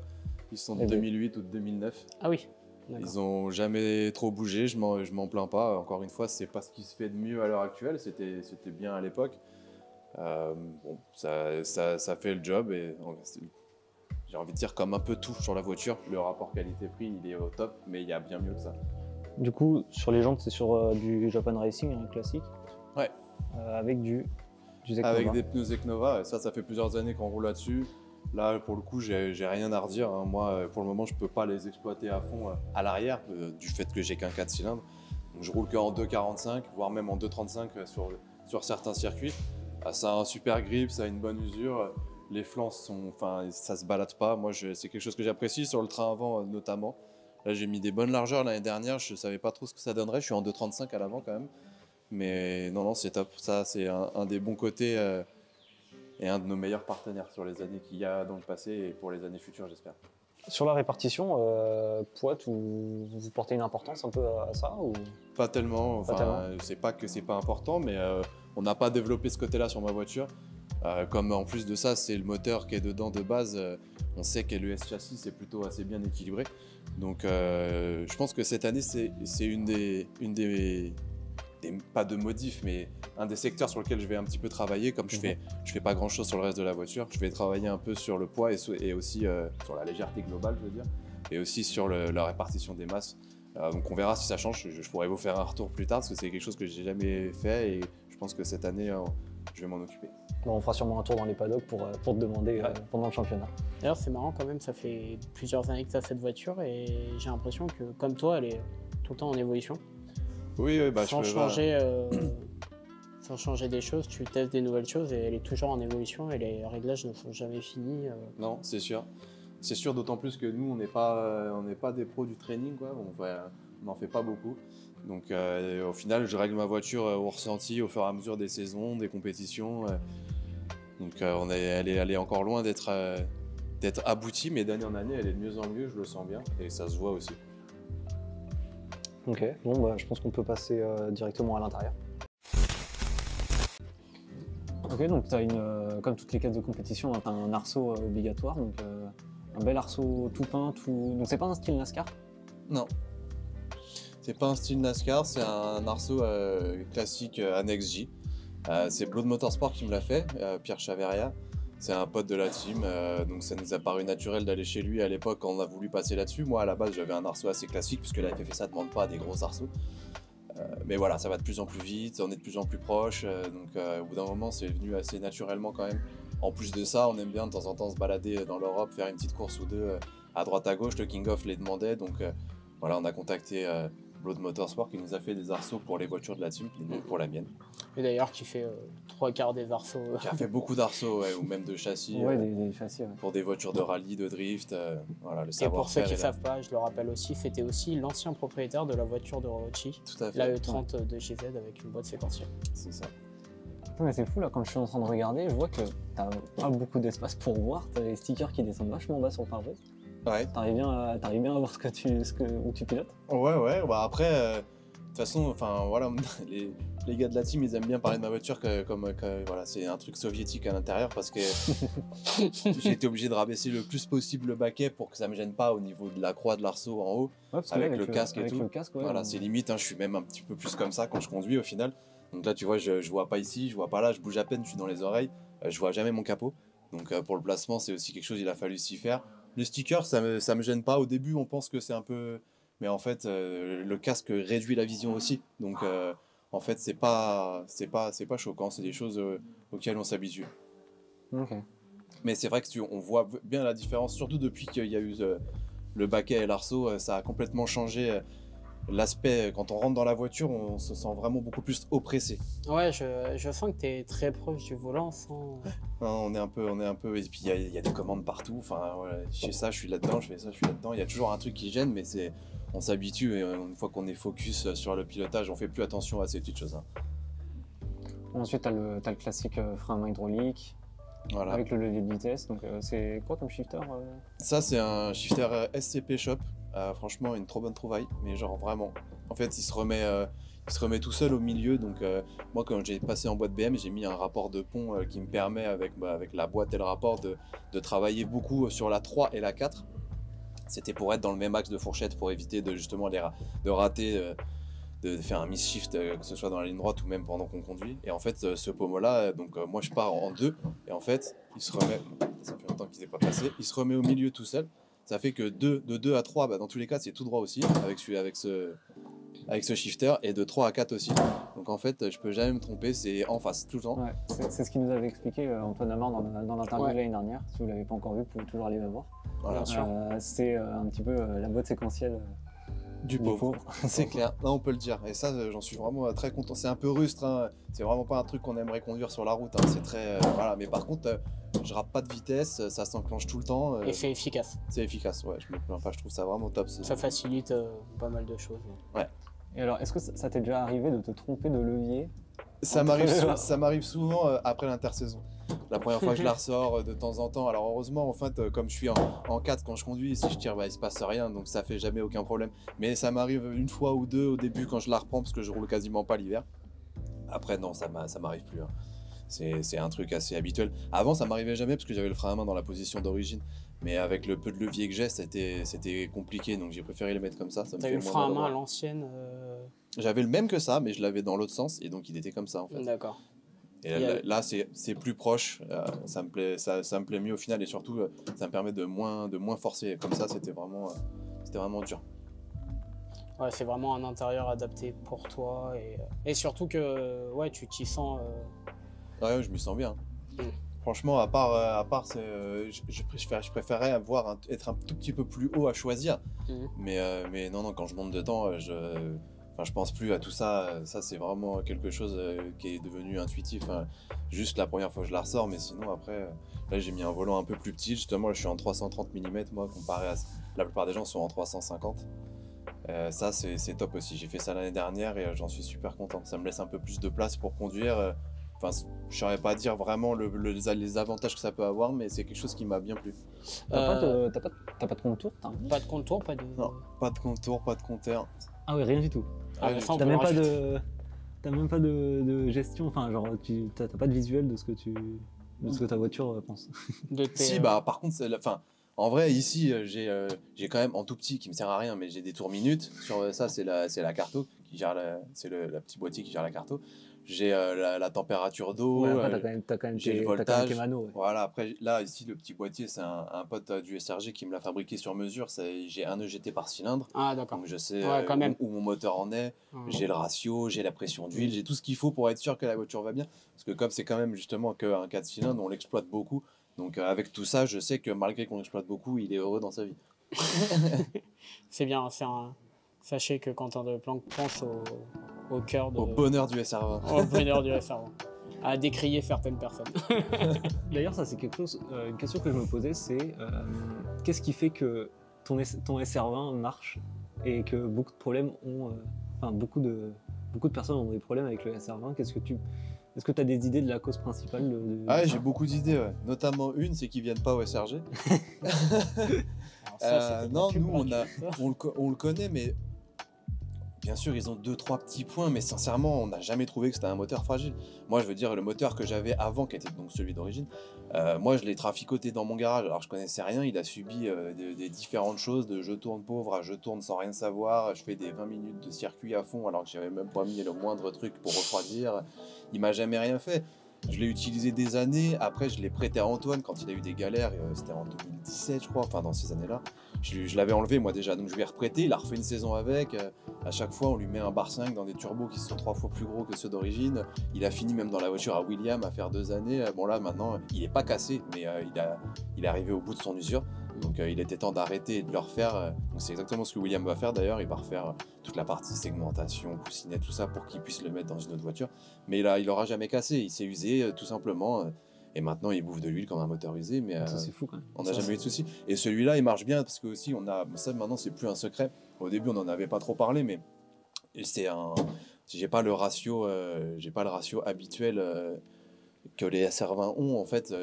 Ils sont de 2008 ou de 2009. Ah oui. Ils n'ont jamais trop bougé, je m'en plains pas. Encore une fois, c'est pas ce qui se fait de mieux à l'heure actuelle. C'était bien à l'époque. Ça fait le job et j'ai envie de dire comme un peu tout sur la voiture. Le rapport qualité-prix, il est au top, mais il y a bien mieux que ça. Du coup, sur les jantes, c'est sur du Japan Racing classique. Ouais. Avec du Zeknova. Avec des pneus Zeknova, et ça fait plusieurs années qu'on roule là-dessus. Là, pour le coup, j'ai rien à redire. Hein. Moi, pour le moment, je peux pas les exploiter à fond à l'arrière, du fait que j'ai qu'un 4 cylindres. Donc, je roule qu'en 2,45, voire même en 2,35 sur certains circuits. Ça a un super grip, ça a une bonne usure. Les flancs ça se balade pas. Moi, c'est quelque chose que j'apprécie sur le train avant, notamment. Là, j'ai mis des bonnes largeurs l'année dernière. Je savais pas trop ce que ça donnerait. Je suis en 2,35 à l'avant quand même. Mais non, c'est top. Ça, c'est un des bons côtés et un de nos meilleurs partenaires sur les années qu'il y a dans le passé et pour les années futures, j'espère. Sur la répartition, Pouat, vous portez une importance un peu à ça ou... Pas tellement. C'est pas que c'est pas important, mais on n'a pas développé ce côté-là sur ma voiture. Comme en plus de ça, c'est le moteur qui est dedans de base. On sait que le S-châssis c'est plutôt assez bien équilibré. Donc je pense que cette année c'est une des pas de modifs, mais un des secteurs sur lequel je vais un petit peu travailler. Comme je fais pas grand chose sur le reste de la voiture, je vais travailler un peu sur le poids et aussi sur la légèreté globale, je veux dire, et aussi sur la répartition des masses. Donc on verra si ça change. Je pourrais vous faire un retour plus tard parce que c'est quelque chose que j'ai jamais fait et je pense que cette année je vais m'en occuper. Bon, on fera sûrement un tour dans les paddocks pour te demander pendant le championnat. D'ailleurs, c'est marrant quand même, ça fait plusieurs années que tu as cette voiture et j'ai l'impression que, comme toi, elle est tout le temps en évolution. Oui, bah, sans changer des choses, tu testes des nouvelles choses et elle est toujours en évolution et les réglages ne sont jamais finis. Non, c'est sûr. C'est sûr, d'autant plus que nous, on n'est pas des pros du training, quoi. On n'en fait pas beaucoup. Donc au final, je règle ma voiture au ressenti au fur et à mesure des saisons, des compétitions. Donc elle est encore loin d'être aboutie, mais d'année en année, elle est de mieux en mieux, je le sens bien, et ça se voit aussi. Ok, bon, bah, je pense qu'on peut passer directement à l'intérieur. Ok, donc tu as comme toutes les caisses de compétition, tu as un arceau obligatoire, donc un bel arceau tout peint, tout... Donc c'est pas un style NASCAR? Non. C'est pas un style NASCAR, c'est un arceau classique Annex J. C'est Blood Motorsport qui me l'a fait, Pierre Chaveria. C'est un pote de la team, donc ça nous a paru naturel d'aller chez lui à l'époque quand on a voulu passer là-dessus. Moi à la base j'avais un arceau assez classique puisque la FFSA ne demande pas des gros arceaux. Mais voilà, ça va de plus en plus vite, on est de plus en plus proche, donc au bout d'un moment c'est venu assez naturellement quand même. En plus de ça, on aime bien de temps en temps se balader dans l'Europe, faire une petite course ou deux à droite à gauche. Le King of les demandait, donc voilà, on a contacté Blood Motorsport qui nous a fait des arceaux pour les voitures de la team, et donc pour la mienne. Et d'ailleurs qui fait 3/4 des arceaux. Qui a fait beaucoup d'arceaux, ou même de châssis. Ouais, des châssis. Ouais. Pour des voitures de rallye, de drift, voilà, le Et pour ceux savoir-faire. qui ne savent pas, je le rappelle aussi, c'était aussi l'ancien propriétaire de la voiture de Rocci, Tout à fait. la E30 de GZ avec une boîte séquentielle. C'est ça. Mais c'est fou là, quand je suis en train de regarder, je vois que t'as pas beaucoup d'espace pour voir, t'as les stickers qui descendent vachement bas sur le pare-brise. Ouais. T'arrives bien à voir où tu pilotes. Ouais, bah après, de toute façon, enfin voilà, les gars de la team, ils aiment bien parler de ma voiture comme voilà, c'est un truc soviétique à l'intérieur parce que j'ai été obligé de rabaisser le plus possible le baquet pour que ça me gêne pas au niveau de la croix de l'arceau en haut, avec le casque et tout. Voilà, c'est limite, hein, je suis même un petit peu plus comme ça quand je conduis au final. Donc là, tu vois, je vois pas ici, je vois pas là, je bouge à peine, je suis dans les oreilles, je vois jamais mon capot. Donc pour le placement, c'est aussi quelque chose, il a fallu s'y faire. Le sticker, ça me gêne pas. Au début, on pense que c'est un peu... Mais en fait, le casque réduit la vision aussi. Donc en fait, c'est pas choquant, c'est des choses auxquelles on s'habitue. Ok. Mais c'est vrai qu'on voit bien la différence, surtout depuis qu'il y a eu le baquet et l'arceau, ça a complètement changé l'aspect. Quand on rentre dans la voiture, on se sent vraiment beaucoup plus oppressé. Ouais, je sens que tu es très proche du volant sans... Non, on est un peu... Et puis il y a des commandes partout, enfin voilà, je fais ça, je suis là-dedans, je fais ça, je suis là-dedans. Il y a toujours un truc qui gêne, mais on s'habitue et une fois qu'on est focus sur le pilotage, on fait plus attention à ces petites choses. Hein. Ensuite, t'as le classique frein à main hydraulique. Voilà. Avec le levier de vitesse, donc c'est quoi comme shifter Ça c'est un shifter SCP Shop, franchement une trop bonne trouvaille, mais genre vraiment, en fait il se remet tout seul au milieu, donc moi quand j'ai passé en boîte BM, j'ai mis un rapport de pont qui me permet avec la boîte et le rapport de travailler beaucoup sur la 3 et la 4, c'était pour être dans le même axe de fourchette pour éviter justement de rater, de faire un miss-shift, que ce soit dans la ligne droite ou même pendant qu'on conduit. Et en fait, ce pommeau-là, donc moi je pars en 2, et en fait, il se remet, ça fait longtemps qu'il n'est pas passé, il se remet au milieu tout seul. Ça fait que de 2 à 3, dans tous les cas, c'est tout droit aussi, avec ce shifter, et de 3 à 4 aussi. Donc en fait, je peux jamais me tromper, c'est en face, tout le temps. Ouais, c'est ce qu'il nous avait expliqué Antoine Amar dans l'interview de l'année dernière. Si vous ne l'avez pas encore vu, vous pouvez toujours aller la voir. Voilà. C'est un petit peu la boîte séquentielle. Du pauvre, c'est clair, non, on peut le dire, et ça j'en suis vraiment très content. C'est un peu rustre, hein. C'est vraiment pas un truc qu'on aimerait conduire sur la route, hein. C'est très voilà, mais par contre je rate pas de vitesse, ça s'enclenche tout le temps. Et c'est efficace. C'est efficace, ouais, je me plains pas, je trouve ça vraiment top. Ça facilite pas mal de choses. Ouais. Et alors, est-ce que ça t'est déjà arrivé de te tromper de levier? Ça m'arrive souvent après l'intersaison. La première fois que je la ressors de temps en temps. Alors heureusement, en fait, comme je suis en 4 quand je conduis, si je tire, il se passe rien, donc ça fait jamais aucun problème. Mais ça m'arrive une fois ou deux au début quand je la reprends parce que je roule quasiment pas l'hiver. Après non, ça m'arrive plus. Hein. C'est un truc assez habituel. Avant, ça m'arrivait jamais parce que j'avais le frein à main dans la position d'origine. Mais avec le peu de levier que j'ai, c'était compliqué. Donc j'ai préféré les mettre comme ça. T'as eu le frein à main à l'ancienne J'avais le même que ça, mais je l'avais dans l'autre sens. Et donc il était comme ça en fait. D'accord. Et là, c'est plus proche. Ça me plaît mieux au final. Et surtout, ça me permet de moins forcer. Comme ça, c'était vraiment dur. Ouais, c'est vraiment un intérieur adapté pour toi. Et surtout que ouais, tu t'y sens. Ouais, je m'y sens bien. Franchement, à part je préférais être un tout petit peu plus haut à choisir. Mais non, quand je monte dedans, je pense plus à tout ça. Ça, c'est vraiment quelque chose qui est devenu intuitif. Juste la première fois que je la ressors, mais sinon, après, là, j'ai mis un volant un peu plus petit. Justement, là, je suis en 330 mm, moi, comparé à la plupart des gens sont en 350. Ça, c'est top aussi. J'ai fait ça l'année dernière et j'en suis super content. Ça me laisse un peu plus de place pour conduire. Enfin, je saurais pas dire vraiment les avantages que ça peut avoir, mais c'est quelque chose qui m'a bien plu. T'as pas de contour? Pas de contour, pas de... Non, pas de contour, pas de compteur. Ah ouais, rien du tout. T'as même pas de gestion, enfin genre t'as pas de visuel de ce que ta voiture pense. Si, bah par contre, en vrai ici j'ai quand même en tout petit qui me sert à rien, mais j'ai des tours minutes. Sur ça, c'est la carto qui gère c'est le petit boîtier qui gère la carto. J'ai la température d'eau, t'as quand même j'ai le voltage. tes manos, ouais. Voilà, après là ici le petit boîtier, c'est un pote du SRG qui me l'a fabriqué sur mesure. J'ai un EGT par cylindre. Ah d'accord. Donc je sais où mon moteur en est. J'ai le ratio, j'ai la pression d'huile, j'ai tout ce qu'il faut pour être sûr que la voiture va bien. Parce que comme c'est quand même justement qu'un 4 cylindres, on l'exploite beaucoup. Donc avec tout ça, je sais que malgré qu'on l'exploite beaucoup, il est heureux dans sa vie. C'est bien, sachez que Quentin Deplanque pense au cœur au bonheur du SR20. Au bonheur du SR20. À décrier certaines personnes. D'ailleurs, ça c'est une question que je me posais, c'est qu'est-ce qui fait que ton SR20 marche et que beaucoup de problèmes beaucoup de personnes ont des problèmes avec le SR20. Est-ce que tu as des idées de la cause principale Ah, j'ai beaucoup d'idées, ouais. Notamment une, c'est qu'ils viennent pas au SRG. Non, nous on le connaît, mais bien sûr ils ont 2-3 petits points, mais sincèrement on n'a jamais trouvé que c'était un moteur fragile. Moi je veux dire, le moteur que j'avais avant, qui était donc celui d'origine, moi je l'ai traficoté dans mon garage, alors je connaissais rien, il a subi des différentes choses, de je tourne pauvre à je tourne sans rien savoir, je fais des 20 minutes de circuit à fond alors que j'avais même pas mis le moindre truc pour refroidir, il m'a jamais rien fait. Je l'ai utilisé des années, après je l'ai prêté à Antoine quand il a eu des galères, c'était en 2017 je crois, enfin dans ces années-là. Je l'avais enlevé moi déjà, donc je lui ai reprêté, il a refait une saison avec, à chaque fois on lui met un bar 5 dans des turbos qui sont 3 fois plus gros que ceux d'origine. Il a fini même dans la voiture à William à faire 2 années, bon là maintenant il est pas cassé, mais il est arrivé au bout de son usure. Donc il était temps d'arrêter et de le refaire. Donc c'est exactement ce que William va faire d'ailleurs. Il va refaire toute la partie segmentation, coussinet, tout ça pour qu'il puisse le mettre dans une autre voiture. Mais là, il n'aura jamais cassé. Il s'est usé tout simplement. Et maintenant, il bouffe de l'huile comme un moteur usé. Mais ça, c'est fou quand même. On n'a jamais eu de soucis. Et celui-là, il marche bien parce que aussi, ça maintenant, c'est plus un secret. Au début, on n'en avait pas trop parlé, mais j'ai pas le ratio habituel que les SR20 ont. En fait,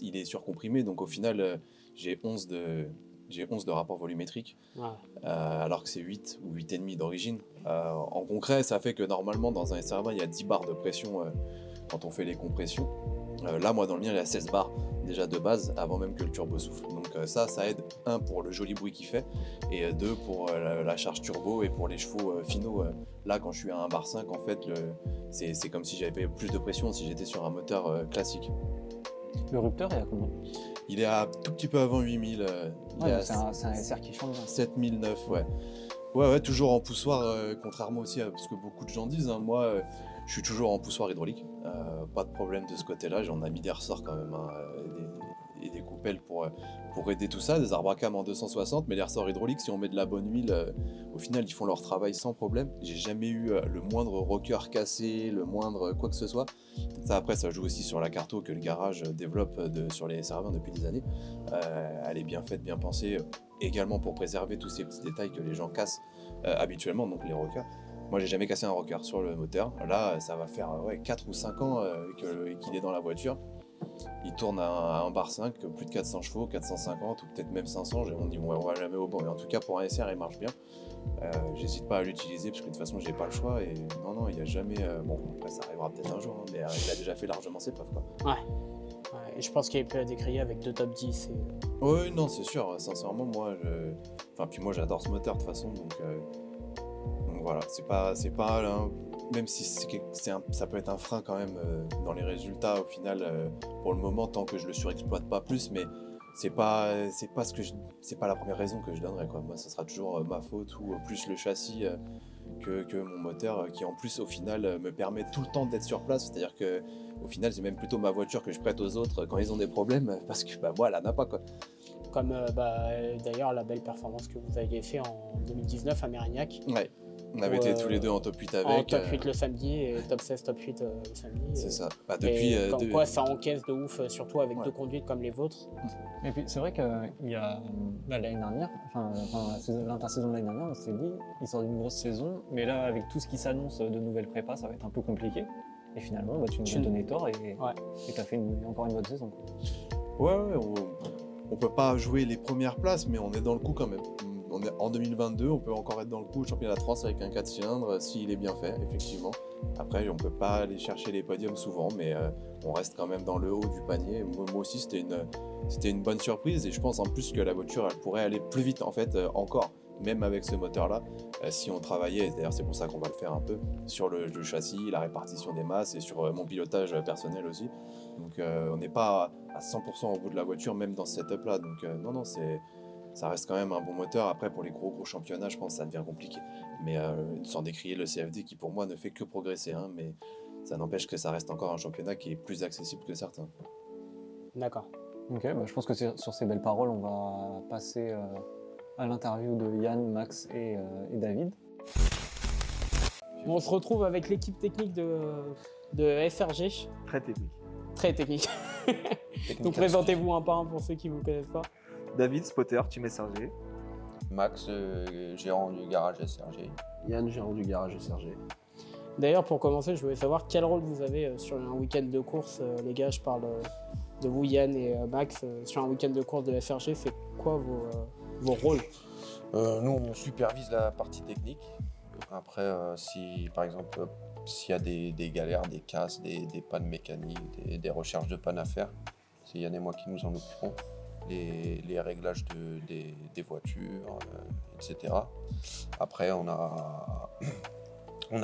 il est surcomprimé. Donc au final, j'ai 11 de rapport volumétrique, alors que c'est 8 ou 8,5 d'origine. En concret, ça fait que normalement, dans un SR20, il y a 10 bars de pression quand on fait les compressions. Là, moi, dans le mien, il y a 16 bars déjà de base, avant même que le turbo souffle. Donc ça aide, 1 pour le joli bruit qu'il fait, et 2 pour la charge turbo et pour les chevaux finaux. Là, quand je suis à 1 bar 5, en fait, c'est comme si j'avais plus de pression si j'étais sur un moteur classique. Le rupteur est à combien? Il est à tout petit peu avant 8000. C'est un SR qui change. 7009, ouais. Ouais, toujours en poussoir, contrairement aussi à ce que beaucoup de gens disent. Hein. Moi, je suis toujours en poussoir hydraulique. Pas de problème de ce côté-là. J'en ai mis des ressorts quand même, hein, et des coupelles pour aider tout ça. Des arbres à cam en 260, mais les ressorts hydrauliques, si on met de la bonne huile, au final, ils font leur travail sans problème. J'ai jamais eu le moindre rocker cassé, le moindre quoi que ce soit. Ça, après, ça joue aussi sur la carto que le garage développe sur les SR20 depuis des années. Elle est bien faite, bien pensée, également pour préserver tous ces petits détails que les gens cassent habituellement, donc les rockers. Moi, j'ai jamais cassé un rocker sur le moteur. Là, ça va faire 4 ou 5 ans qu'il est dans la voiture. il tourne à un bar 5, plus de 400 chevaux, 450 ou peut-être même 500. On dit, on va jamais au banc. Mais en tout cas, pour un SR, il marche bien. J'hésite pas à l'utiliser parce que de toute façon, j'ai pas le choix. Et non, il n'y a jamais. Bon, après, ça arrivera peut-être un jour, hein, mais il a déjà fait largement ses preuves, quoi. Ouais. Et je pense qu'il est plus à décrier avec 2 top 10. Oui, non, c'est sûr. Sincèrement, puis moi, j'adore ce moteur de toute façon. Donc voilà, c'est pas là, même si ça peut être un frein quand même dans les résultats au final pour le moment tant que je le surexploite pas plus, mais c'est pas la première raison que je donnerais, quoi. Moi, ça sera toujours ma faute ou plus le châssis que mon moteur qui en plus au final me permet tout le temps d'être sur place. C'est-à-dire que au final, c'est même plutôt ma voiture que je prête aux autres quand ils ont des problèmes parce que moi, elle en a pas, quoi. Comme d'ailleurs la belle performance que vous aviez fait en 2019 à Mérignac. Ouais. On avait été tous les deux en top 8 avec. En top 8 le samedi et top 16, top 8 le samedi. C'est ça. Depuis. Comme quoi ça encaisse de ouf, surtout avec 2 conduites comme les vôtres. Et puis c'est vrai qu'il y a l'année dernière, l'intersaison de l'année dernière, on s'est dit, il sort d'une grosse saison, mais là avec tout ce qui s'annonce de nouvelles prépas, ça va être un peu compliqué. Et finalement, tu nous as donné tort et tu as fait encore une bonne saison. Ouais, on peut pas jouer les premières places, mais on est dans le coup quand même. On est en 2022, on peut encore être dans le coup au championnat de France avec un 4 cylindres s'il est bien fait, effectivement. Après, on peut pas aller chercher les podiums souvent, mais on reste quand même dans le haut du panier. Moi aussi, c'était une bonne surprise et je pense en plus que la voiture, elle pourrait aller plus vite en fait encore, même avec ce moteur-là, si on travaillait. D'ailleurs, c'est pour ça qu'on va le faire un peu sur le châssis, la répartition des masses et sur mon pilotage personnel aussi. Donc, on n'est pas à 100% au bout de la voiture, même dans ce setup-là. Donc, non, ça reste quand même un bon moteur. Après, pour les gros championnats, je pense que ça devient compliqué. Mais sans décrier le CFD qui, pour moi, ne fait que progresser. Hein, mais ça n'empêche que ça reste encore un championnat qui est plus accessible que certains. D'accord. Ok, je pense que sur ces belles paroles, on va passer à l'interview de Yann, Max et David. On se retrouve avec l'équipe technique de FRG. Très technique. Très technique. Donc présentez-vous un par un pour ceux qui ne vous connaissent pas. David, spotter, team SRG. Max, gérant du garage SRG. Yann, gérant du garage SRG. D'ailleurs, pour commencer, je voulais savoir quel rôle vous avez sur un week-end de course. Les gars, je parle de vous, Yann et Max. Sur un week-end de course de FRG, c'est quoi vos rôles? Nous, on supervise la partie technique. Après, si par exemple, s'il y a des galères, des casses, des pannes mécaniques, des recherches de pannes à faire, c'est Yann et moi qui nous en occupons. Les réglages des voitures, etc. Après, on a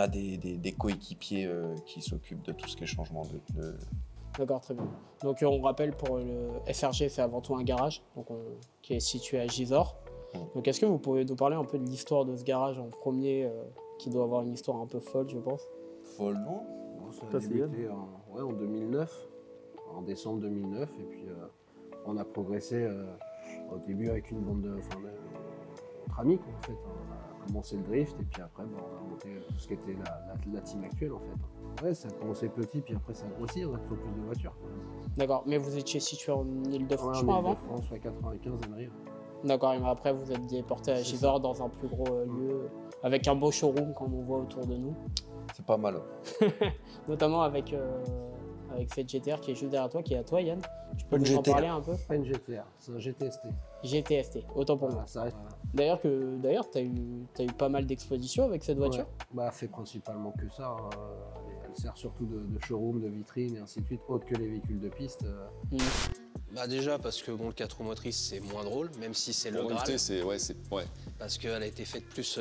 des coéquipiers qui s'occupent de tout ce qui est changement de... D'accord, très bien. Donc on rappelle, pour le FRG, c'est avant tout un garage qui est situé à Gisors. Donc est-ce que vous pouvez nous parler un peu de l'histoire de ce garage en premier, qui doit avoir une histoire un peu folle, je pense? Folle, non? Ça a débuté en 2009, en décembre 2009, et puis on a progressé au début avec une bande entre amis, quoi, en fait. On a commencé le drift, et puis après on a monté tout ce qui était la team actuelle, en fait. Ouais, ça a commencé petit, puis après ça a grossi, on a toujours plus de voitures. D'accord, mais vous étiez situé en Ile-de-France, ouais, je crois, avant? En France, 95 à Madrid. D'accord, mais après vous êtes déporté à Gisors dans un plus gros lieu, avec un beau showroom comme on voit autour de nous. C'est pas mal. Notamment avec cette GTR qui est juste derrière toi, qui est à toi, Yann. Tu peux nous en parler un peu? Pas une GTR, c'est un GTST. GTST, autant pour moi. D'ailleurs, tu as eu pas mal d'expositions avec cette voiture? Ouais. Fait principalement que ça. Elle sert surtout de showroom, de vitrine et ainsi de suite, autre que les véhicules de piste. Déjà parce que le 4 roues motrices c'est moins drôle, même si c'est le Graal. Parce qu'elle a été faite plus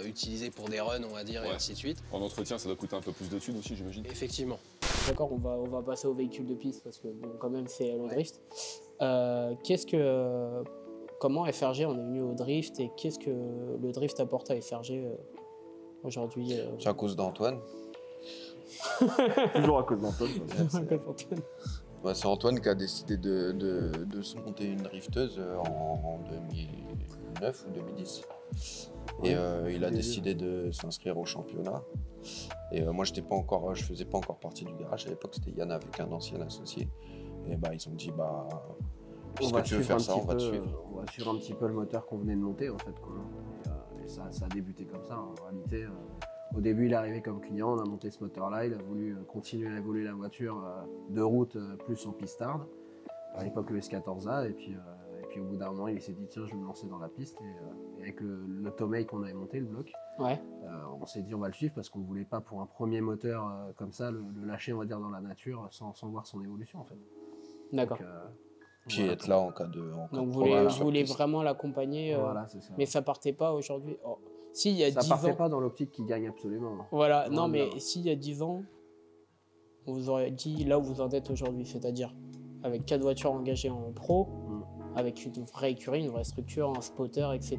utilisée pour des runs, on va dire, et ainsi de suite. En entretien, ça doit coûter un peu plus de thunes aussi, j'imagine. Effectivement. D'accord, on va passer aux véhicules de piste parce que quand même c'est le drift. Comment FRG on est venu au drift et qu'est-ce que le drift apporte à FRG aujourd'hui? C'est à cause d'Antoine. Toujours à cause d'Antoine. C'est Antoine qui a décidé de se monter une drifteuse en 2009 ou 2010. Et il a décidé de s'inscrire au championnat. Et moi, je faisais pas encore partie du garage. À l'époque, c'était Yann avec un ancien associé. Et ils ont dit, puisque tu veux faire ça, on va te suivre. On va suivre un petit peu le moteur qu'on venait de monter, en fait. Et ça a débuté comme ça. En réalité, Au début, il est arrivé comme client, on a monté ce moteur-là, il a voulu continuer à évoluer la voiture de route plus en pistarde. À l'époque, le S14A, et puis au bout d'un moment, il s'est dit tiens, je vais me lancer dans la piste. Et avec le Tomei qu'on avait monté, le bloc, on s'est dit on va le suivre parce qu'on ne voulait pas pour un premier moteur comme ça le lâcher, on va dire, dans la nature sans voir son évolution en fait. D'accord. Puis être là en cas de. Donc vous voulez vraiment l'accompagner, voilà, c'est ça. Mais ça partait pas aujourd'hui. Oh. Si, il y a 10 ans. Ça partait pas dans l'optique qui gagne absolument. Voilà, non, mais s'il y a 10 ans, on vous aurait dit là où vous en êtes aujourd'hui, c'est-à-dire avec 4 voitures engagées en pro, avec une vraie écurie, une vraie structure, un spotter, etc.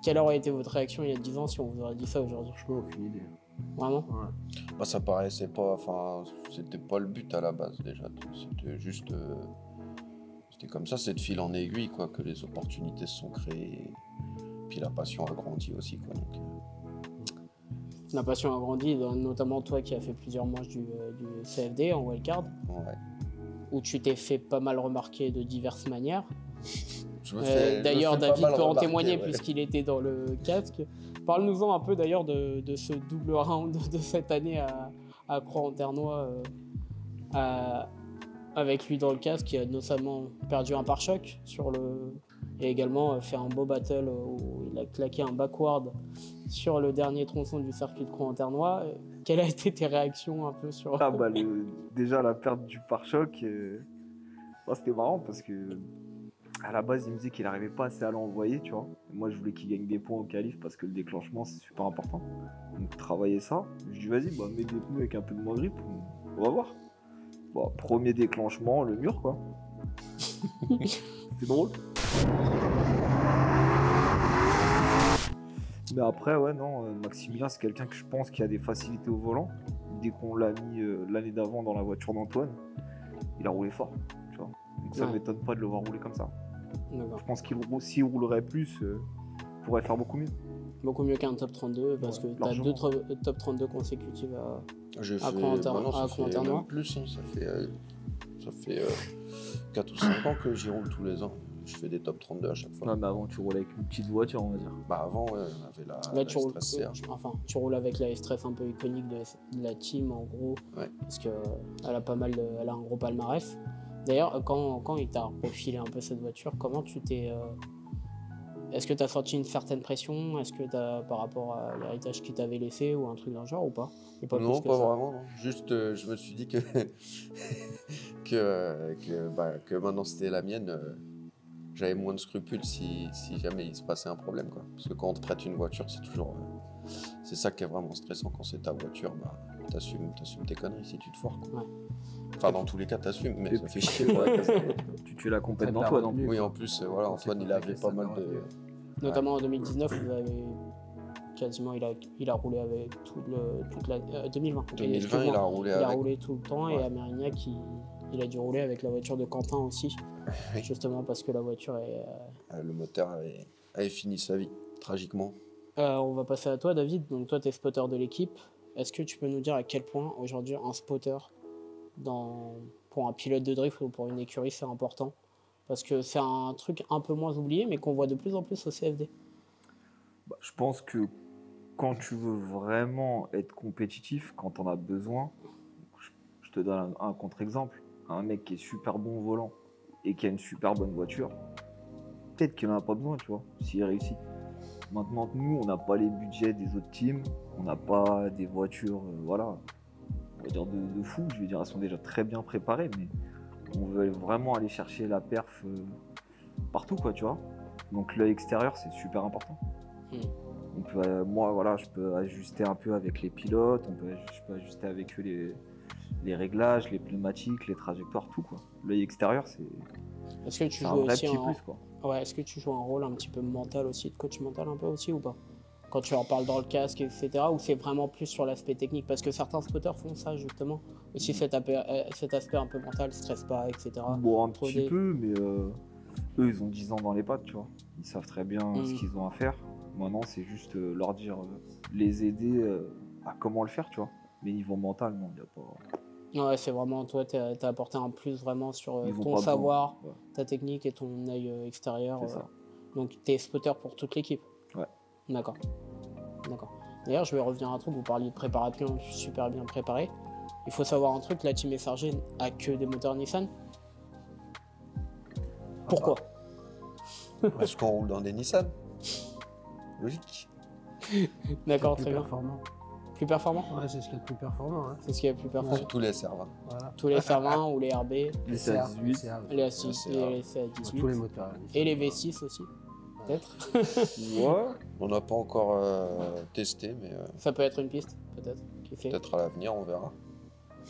Quelle aurait été votre réaction il y a 10 ans si on vous aurait dit ça aujourd'hui? Franchement, aucune idée. Vraiment? Bah, ça paraissait pas, enfin, c'était pas le but à la base déjà. C'était juste, c'était comme ça, c'est de fil en aiguille quoi, que les opportunités se sont créées. Puis la passion a grandi aussi quoi. Donc, La passion a grandi, notamment toi qui as fait plusieurs manches du CFD en wildcard, où tu t'es fait pas mal remarquer de diverses manières. D'ailleurs, David peut en témoigner puisqu'il était dans le casque. Parle-nous-en un peu d'ailleurs de ce double round de cette année à Croix-en-Ternois avec lui dans le casque, qui a notamment perdu un pare-choc et également fait un beau battle où il a claqué un backward sur le dernier tronçon du circuit de Croix-en-Ternois. Quelles a été tes réactions un peu sur... Déjà la perte du pare-choc, c'était marrant parce que à la base il me disait qu'il n'arrivait pas assez à l'envoyer, tu vois. Moi je voulais qu'il gagne des points au qualif parce que le déclenchement c'est super important. Donc travailler ça, je dis vas-y, mets des pneus avec un peu de moins grip, on va voir. Bon, premier déclenchement, le mur quoi. C'est drôle. Mais après, Maximilien, c'est quelqu'un que je pense qui a des facilités au volant. Dès qu'on l'a mis l'année d'avant dans la voiture d'Antoine, il a roulé fort, tu vois. Donc ça ne m'étonne pas de le voir rouler comme ça. Je pense s'il roulerait plus, il pourrait faire beaucoup mieux. Beaucoup mieux qu'un top 32, parce que tu as 2 top 32 consécutives à Croix-en-Ternois. Plus, hein, ça fait 4 ou 5 ans que j'y roule tous les ans. Je fais des top 32 à chaque fois. Non, mais avant, tu roulais avec une petite voiture, on va dire. Bah, avant, on avait la tu roules avec la S-Stress un peu iconique de la team, en gros. Parce qu'elle a elle a un gros palmarès. D'ailleurs, quand il t'a refilé un peu cette voiture, comment tu t'es. Est-ce que tu as senti une certaine pression? Est-ce que par rapport à l'héritage qu'il t'avait laissé ou un truc dans le genre ou pas? Non, pas vraiment. Non. Juste, je me suis dit que maintenant c'était la mienne. J'avais moins de scrupules si jamais il se passait un problème, quoi. Parce que quand on te prête une voiture, c'est toujours... c'est ça qui est vraiment stressant quand c'est ta voiture. Bah, t'assumes tes conneries si tu te foires, quoi. Enfin, dans tous les cas, t'assumes, mais ça fait chier. Tu la complètes d'Antoine, en plus. Oui, en plus, Antoine, il avait pas mal de... Notamment en 2019, vous avez... Quasiment, il a roulé avec toute la... 2020. 2020, il a roulé tout le temps, et à Mérignac, il a dû rouler avec la voiture de Quentin aussi, justement parce que la voiture est... Le moteur avait fini sa vie, tragiquement. On va passer à toi, David. Donc toi, tu es spotter de l'équipe. Est-ce que tu peux nous dire à quel point, aujourd'hui, un spotter, pour un pilote de drift ou pour une écurie, c'est important? Parce que c'est un truc un peu moins oublié, mais qu'on voit de plus en plus au CFD. Je pense que quand tu veux vraiment être compétitif, quand on a besoin, je te donne un contre-exemple. Un mec qui est super bon au volant et qui a une super bonne voiture, peut-être qu'il n'en a pas besoin, tu vois, s'il réussit. Maintenant, nous, on n'a pas les budgets des autres teams, on n'a pas des voitures, on va dire de fou. Je veux dire, elles sont déjà très bien préparées, mais on veut vraiment aller chercher la perf partout, quoi, tu vois. Donc l'œil extérieur, c'est super important. Moi, je peux ajuster un peu avec les pilotes, je peux ajuster avec eux les réglages, les pneumatiques, les trajectoires, tout, quoi. L'œil extérieur, c'est un vrai petit plus, quoi. Ouais, est-ce que tu joues un rôle un petit peu mental aussi, de coach mental un peu aussi ou pas? Quand tu leur parles dans le casque, etc., ou c'est vraiment plus sur l'aspect technique? Parce que certains spotters font ça, justement. Aussi cet aspect un peu mental, stress pas, etc. Bon, un petit peu, mais eux, ils ont 10 ans dans les pattes, tu vois. Ils savent très bien ce qu'ils ont à faire. Maintenant, c'est juste leur dire, les aider à comment le faire, tu vois. Mais niveau mental, non, il n'y a pas... Ouais, c'est vraiment, toi, t'as apporté un plus vraiment sur ton savoir, ta technique et ton œil extérieur. Ça. Donc, t'es spotter pour toute l'équipe. Ouais. D'accord. D'ailleurs, je vais revenir à un truc, vous parliez de préparation super bien préparée. Il faut savoir un truc, la team SRG a que des moteurs Nissan. Pourquoi? Parce qu'on roule dans des Nissan. Logique. D'accord, C'est très plus bien. performant. Plus performant? Ouais, c'est ce qui est le plus performant. Hein. C'est ce qui est le plus performant. Surtout les servants. Voilà. Tous les SR20 ou les RB, Les CA18, les A6, les CA18. tous les moteurs. Et les V6 aussi, peut-être. Ouais. On n'a pas encore testé, mais Ça peut être une piste, peut-être. Qui fait. peut-être à l'avenir, on verra.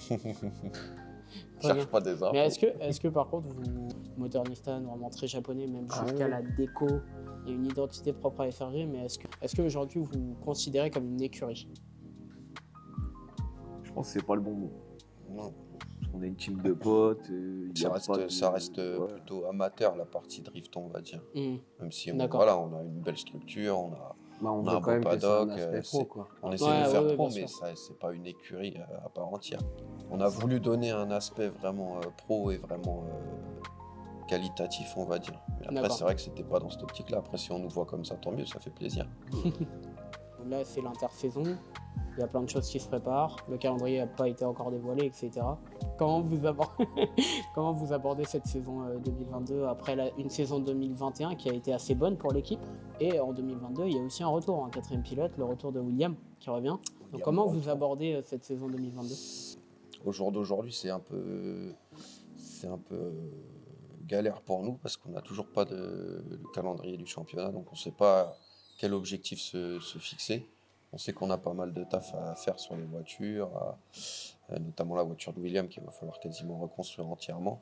Très Cherche bien. pas des infos. Mais est-ce que par contre, vous, moteur Nissan, vraiment très japonais, même jusqu'à la déco, il y a une identité propre à FRG, mais est-ce que aujourd'hui vous vous considérez comme une écurie? Je pense que c'est pas le bon mot. Non. On est une team de potes. Ça reste plutôt amateur la partie drift, on va dire. Même si on a une belle structure, on a on a veut un quand même beau que ça ait un paddock. aspect pro, quoi. On essaie de faire pro, mais c'est pas une écurie à part entière. On a voulu donner un aspect vraiment pro et vraiment qualitatif, on va dire. Mais après, c'est vrai que c'était pas dans cette optique-là. Après, si on nous voit comme ça, tant mieux, ça fait plaisir. Là, c'est l'intersaison. Il y a plein de choses qui se préparent. Le calendrier n'a pas été encore dévoilé, etc. Comment vous abordez cette saison 2022 après une saison 2021 qui a été assez bonne pour l'équipe? Et en 2022, il y a aussi un retour, un quatrième pilote, le retour de William qui revient. Donc, comment vous abordez cette saison 2022? Au jour d'aujourd'hui, c'est un peu galère pour nous parce qu'on n'a toujours pas le calendrier du championnat. Donc, on ne sait pas quel objectif se fixer. On sait qu'on a pas mal de taf à faire sur les voitures, notamment la voiture de William qu'il va falloir quasiment reconstruire entièrement.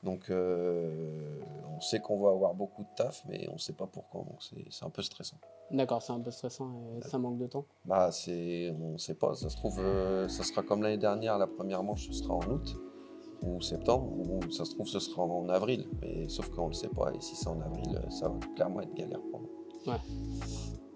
Donc on sait qu'on va avoir beaucoup de taf, mais on ne sait pas pour quand, donc c'est un peu stressant. D'accord, c'est un peu stressant et ça manque de temps. On ne sait pas, ça se trouve, ça sera comme l'année dernière, la première manche ce sera en août ou septembre, ou ça se trouve ce sera en avril, mais sauf qu'on ne le sait pas, et si c'est en avril, ça va clairement être galère pour nous. Ouais.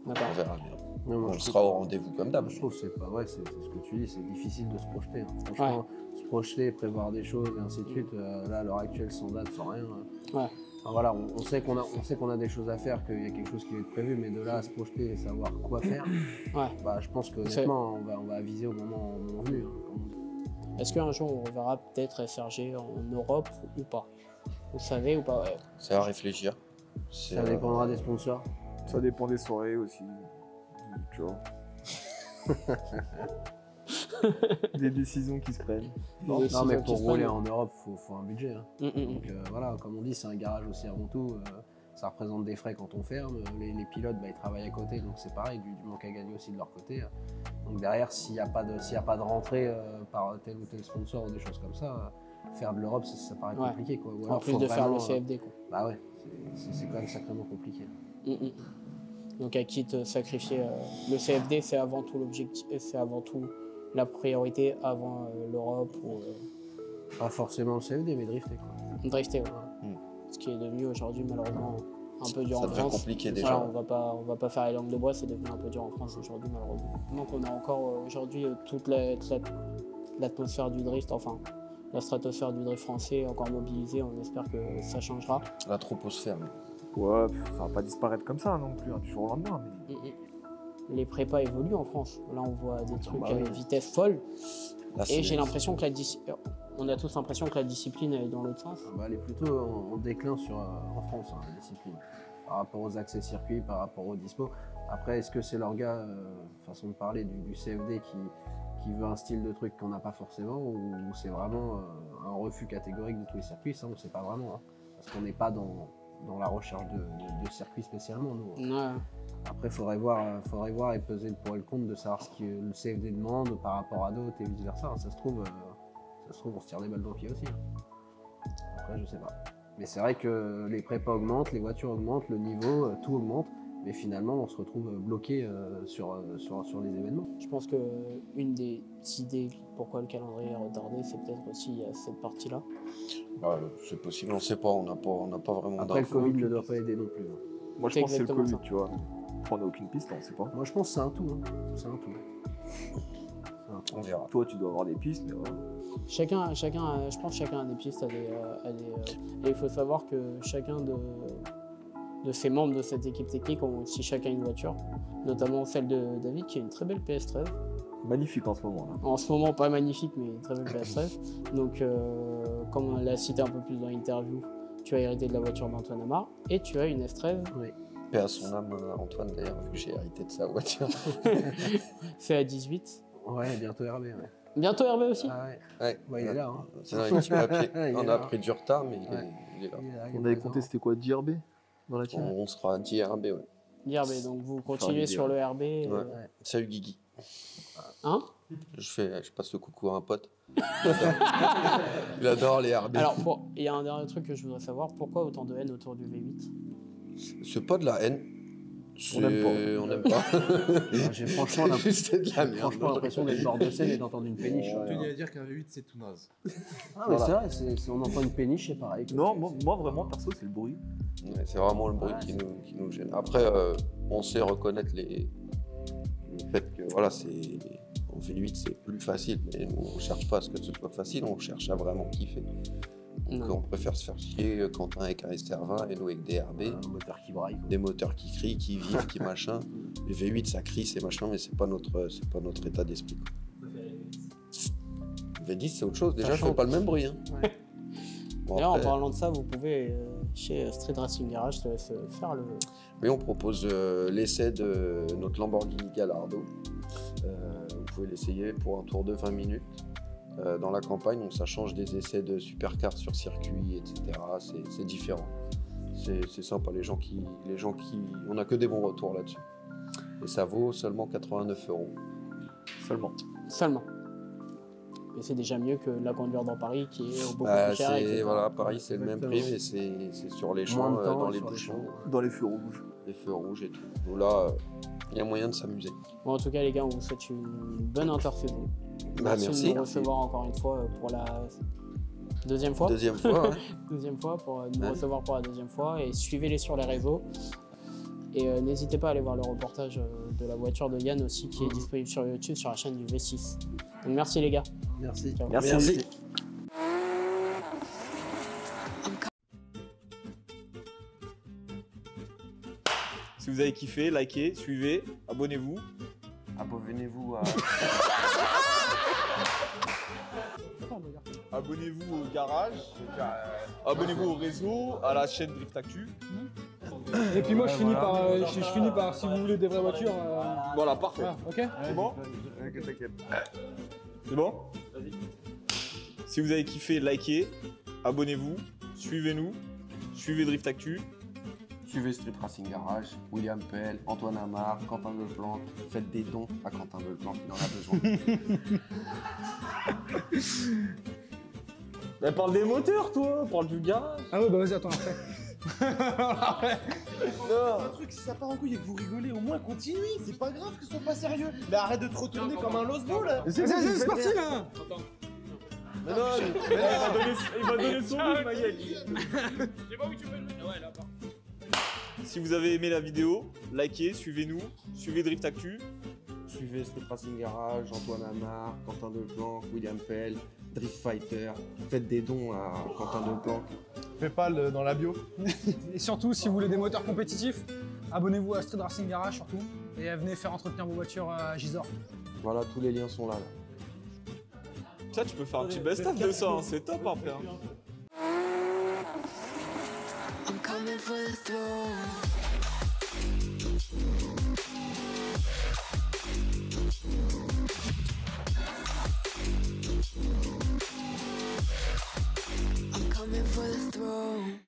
On verra bien. Non, on sera au rendez-vous comme d'hab. Je trouve que c'est pas vrai, c'est ce que tu dis, c'est difficile de se projeter. Hein. Franchement, se projeter, prévoir des choses et ainsi de suite, là à l'heure actuelle sans date, sans rien. Enfin, voilà, on sait qu'on a des choses à faire, qu'il y a quelque chose qui va être prévu, mais de là à se projeter et savoir quoi faire, je pense qu'honnêtement, on va aviser au moment venu. Hein, est-ce qu'un jour on reverra peut-être SRG en Europe ou pas? Vous savez ou pas? C'est à réfléchir. Ça dépendra des sponsors. Ça dépend des soirées aussi. Tu vois. Des décisions qui se prennent. Non, mais pour rouler en Europe, faut un budget. Hein. Donc voilà, comme on dit, c'est un garage aussi avant tout. Ça représente des frais quand on ferme. Les pilotes, ils travaillent à côté, donc c'est pareil, du manque à gagner aussi de leur côté. Donc derrière, s'il n'y a pas de rentrée par tel ou tel sponsor ou des choses comme ça, faire de l'Europe, ça paraît compliqué. Quoi. Ou alors, en plus de faire le CFD. Quoi. Bah ouais, c'est quand même sacrément compliqué. Donc à qui te sacrifier le CFD, c'est avant tout l'objectif, c'est avant tout la priorité avant l'Europe ou pas forcément le CFD, mais drifter quoi. Drifter, ce qui est devenu aujourd'hui malheureusement un peu dur en France. Ça devient compliqué déjà. Voilà, on va pas faire les langues de bois, c'est devenu un peu dur en France aujourd'hui malheureusement. Donc on a encore aujourd'hui toute l'atmosphère du drift, enfin la stratosphère du drift français encore mobilisée. On espère que ça changera. La troposphère. Ouais, ça va pas disparaître comme ça non plus, du jour au lendemain. Mais... Les prépas évoluent en France. Là, on voit des trucs à vitesse folle. Là, et j'ai l'impression que on a tous l'impression que la discipline est dans l'autre sens. Elle est plutôt en déclin en France, la discipline. Par rapport aux accès circuits, par rapport aux dispos. Après, est-ce que c'est leur gars, façon de parler, du CFD qui veut un style de truc qu'on n'a pas forcément, ou c'est vraiment un refus catégorique de tous les circuits? Ça, on ne sait pas vraiment. Hein, parce qu'on n'est pas dans la recherche de circuits spécialement, nous. Ouais. Après, il faudrait voir et peser le pour et le contre de savoir ce que le CFD demande par rapport à d'autres et vice versa. Ça se trouve, on se tire des balles dans le pied aussi. Après, je sais pas. Mais c'est vrai que les prépas augmentent, les voitures augmentent, le niveau, tout augmente. Mais finalement, on se retrouve bloqué sur les événements. Je pense qu'une des idées pourquoi le calendrier est retardé, c'est peut-être aussi cette partie-là. C'est possible, on ne sait pas, on n'a pas vraiment d'infos. Après, le Covid ne doit pas aider non plus. Moi, je pense que c'est le Covid, tu vois. On n'a aucune piste, on ne sait pas. Moi, je pense que c'est un tout. Hein. C'est un tout. On verra. Toi, tu dois avoir des pistes, mais chacun, je pense que chacun a des pistes, et il faut savoir que chacun de ces membres de cette équipe technique ont aussi chacun une voiture, notamment celle de David qui a une très belle PS13. Magnifique en ce moment. Là. En ce moment, pas magnifique, mais une très belle PS13. Donc, comme on l'a cité un peu plus dans l'interview, tu as hérité de la voiture d'Antoine Amar et tu as une F13. Oui. Paix à son âme, Antoine, d'ailleurs, vu que j'ai hérité de sa voiture. C'est à 18. Ouais, bientôt RB. Ouais. Bientôt RB aussi. Ah ouais. Ouais. Ouais, il est là. Hein. C'est dans les petits papiers. Il On est a là. pris du retard, mais Ouais. il est là. On avait compté, c'était quoi, 10 RB dans la team? On sera 10 RB, ouais. RB, donc vous continuez sur le RB. Ouais. Salut Guigui. Hein? Je passe le coucou à un pote. Il adore les RB. Alors, il y a un dernier truc que je voudrais savoir, pourquoi autant de haine autour du V8? C'est pas de la haine. On n'aime pas. On n'aime pas. J'ai franchement l'impression d'être bord de scène et d'entendre une péniche. Je tenais à dire qu'un V8 c'est tout naze. Ah mais c'est vrai, on entend une péniche, c'est pareil. Non, moi vraiment perso c'est le bruit. Ouais, c'est vraiment le bruit qui nous gêne. Après, on sait reconnaître le fait que voilà, en V8 c'est plus facile, mais nous on cherche pas à ce que ce soit facile, on cherche à vraiment kiffer. Donc on préfère se faire chier, Quentin avec un SR20 et nous avec des RB. Un moteur qui braille. Des moteurs qui crient, qui vivent, qui machin. Les V8 ça crie, c'est machin, mais c'est pas notre état d'esprit. V10 c'est autre chose, déjà je fais pas le même bruit. Hein. Ouais. Bon, D'ailleurs, après, en parlant de ça, vous pouvez, chez Street Racing Garage, je te laisse faire le... Oui, on propose l'essai de notre Lamborghini Gallardo. Vous pouvez l'essayer pour un tour de 20 minutes dans la campagne. Donc ça change des essais de supercars sur circuit, etc. C'est différent. C'est sympa. Les gens qui, on n'a que des bons retours là-dessus. Et ça vaut seulement 89 €. Seulement. Mais c'est déjà mieux que la conduire dans Paris qui est beaucoup plus cher. Voilà, Paris c'est le même prix, mais c'est sur les champs, dans les bouchons. Dans les feux rouges. Les feux rouges et tout. Donc là, il y a moyen de s'amuser. Bon, en tout cas, les gars, on vous souhaite une bonne intersaison. Merci de nous recevoir encore une fois pour la deuxième fois. Deuxième fois, ouais. Deuxième fois, pour nous recevoir pour la deuxième fois. Et suivez-les sur les réseaux. Et n'hésitez pas à aller voir le reportage de la voiture de Yann aussi, qui est disponible sur YouTube, sur la chaîne du V6. Donc merci les gars. Merci. Ciao. Merci. Si vous avez kiffé, likez, suivez, abonnez-vous. Abonnez-vous à... Abonnez-vous au garage, abonnez-vous au réseau, à la chaîne Drift Actu. Et puis moi je finis par si vous voulez des vraies voitures. Voilà, parfait. Voilà, ok. C'est bon? C'est bon? Vas-y. Si vous avez kiffé, likez, abonnez-vous, suivez-nous, suivez Drift Actu. Suivez Street Racing Garage, William Pell, Antoine Amar, Quentin Leplanque. Faites des dons à Quentin Leplanque, il en a besoin. Mais parle des moteurs, toi, parle du garage. Ah ouais, bah vas-y, attends, après. Un truc, si ça part en couille et que vous rigolez, au moins continuez, c'est pas grave que ce soit pas sérieux. Mais arrête de te retourner comme un losbo là. C'est parti là. Mais non, il va donner son but, Maguette. Je sais pas où tu peux le mettre. Ouais, là, part. Si vous avez aimé la vidéo, likez, suivez-nous, suivez Drift Actu. Suivez Street Racing Garage, Antoine Amar, Quentin Leplanque, William Pell, Drift Fighter. Faites des dons à Quentin Leplanque. Fais pas dans la bio. Et surtout, si vous voulez des moteurs compétitifs, abonnez-vous à Street Racing Garage surtout. Et venez faire entretenir vos voitures à Gisors. Voilà, tous les liens sont là. Ça, tu peux faire un petit best-of de ça, hein, c'est top après. Hein. I'm coming for the throne.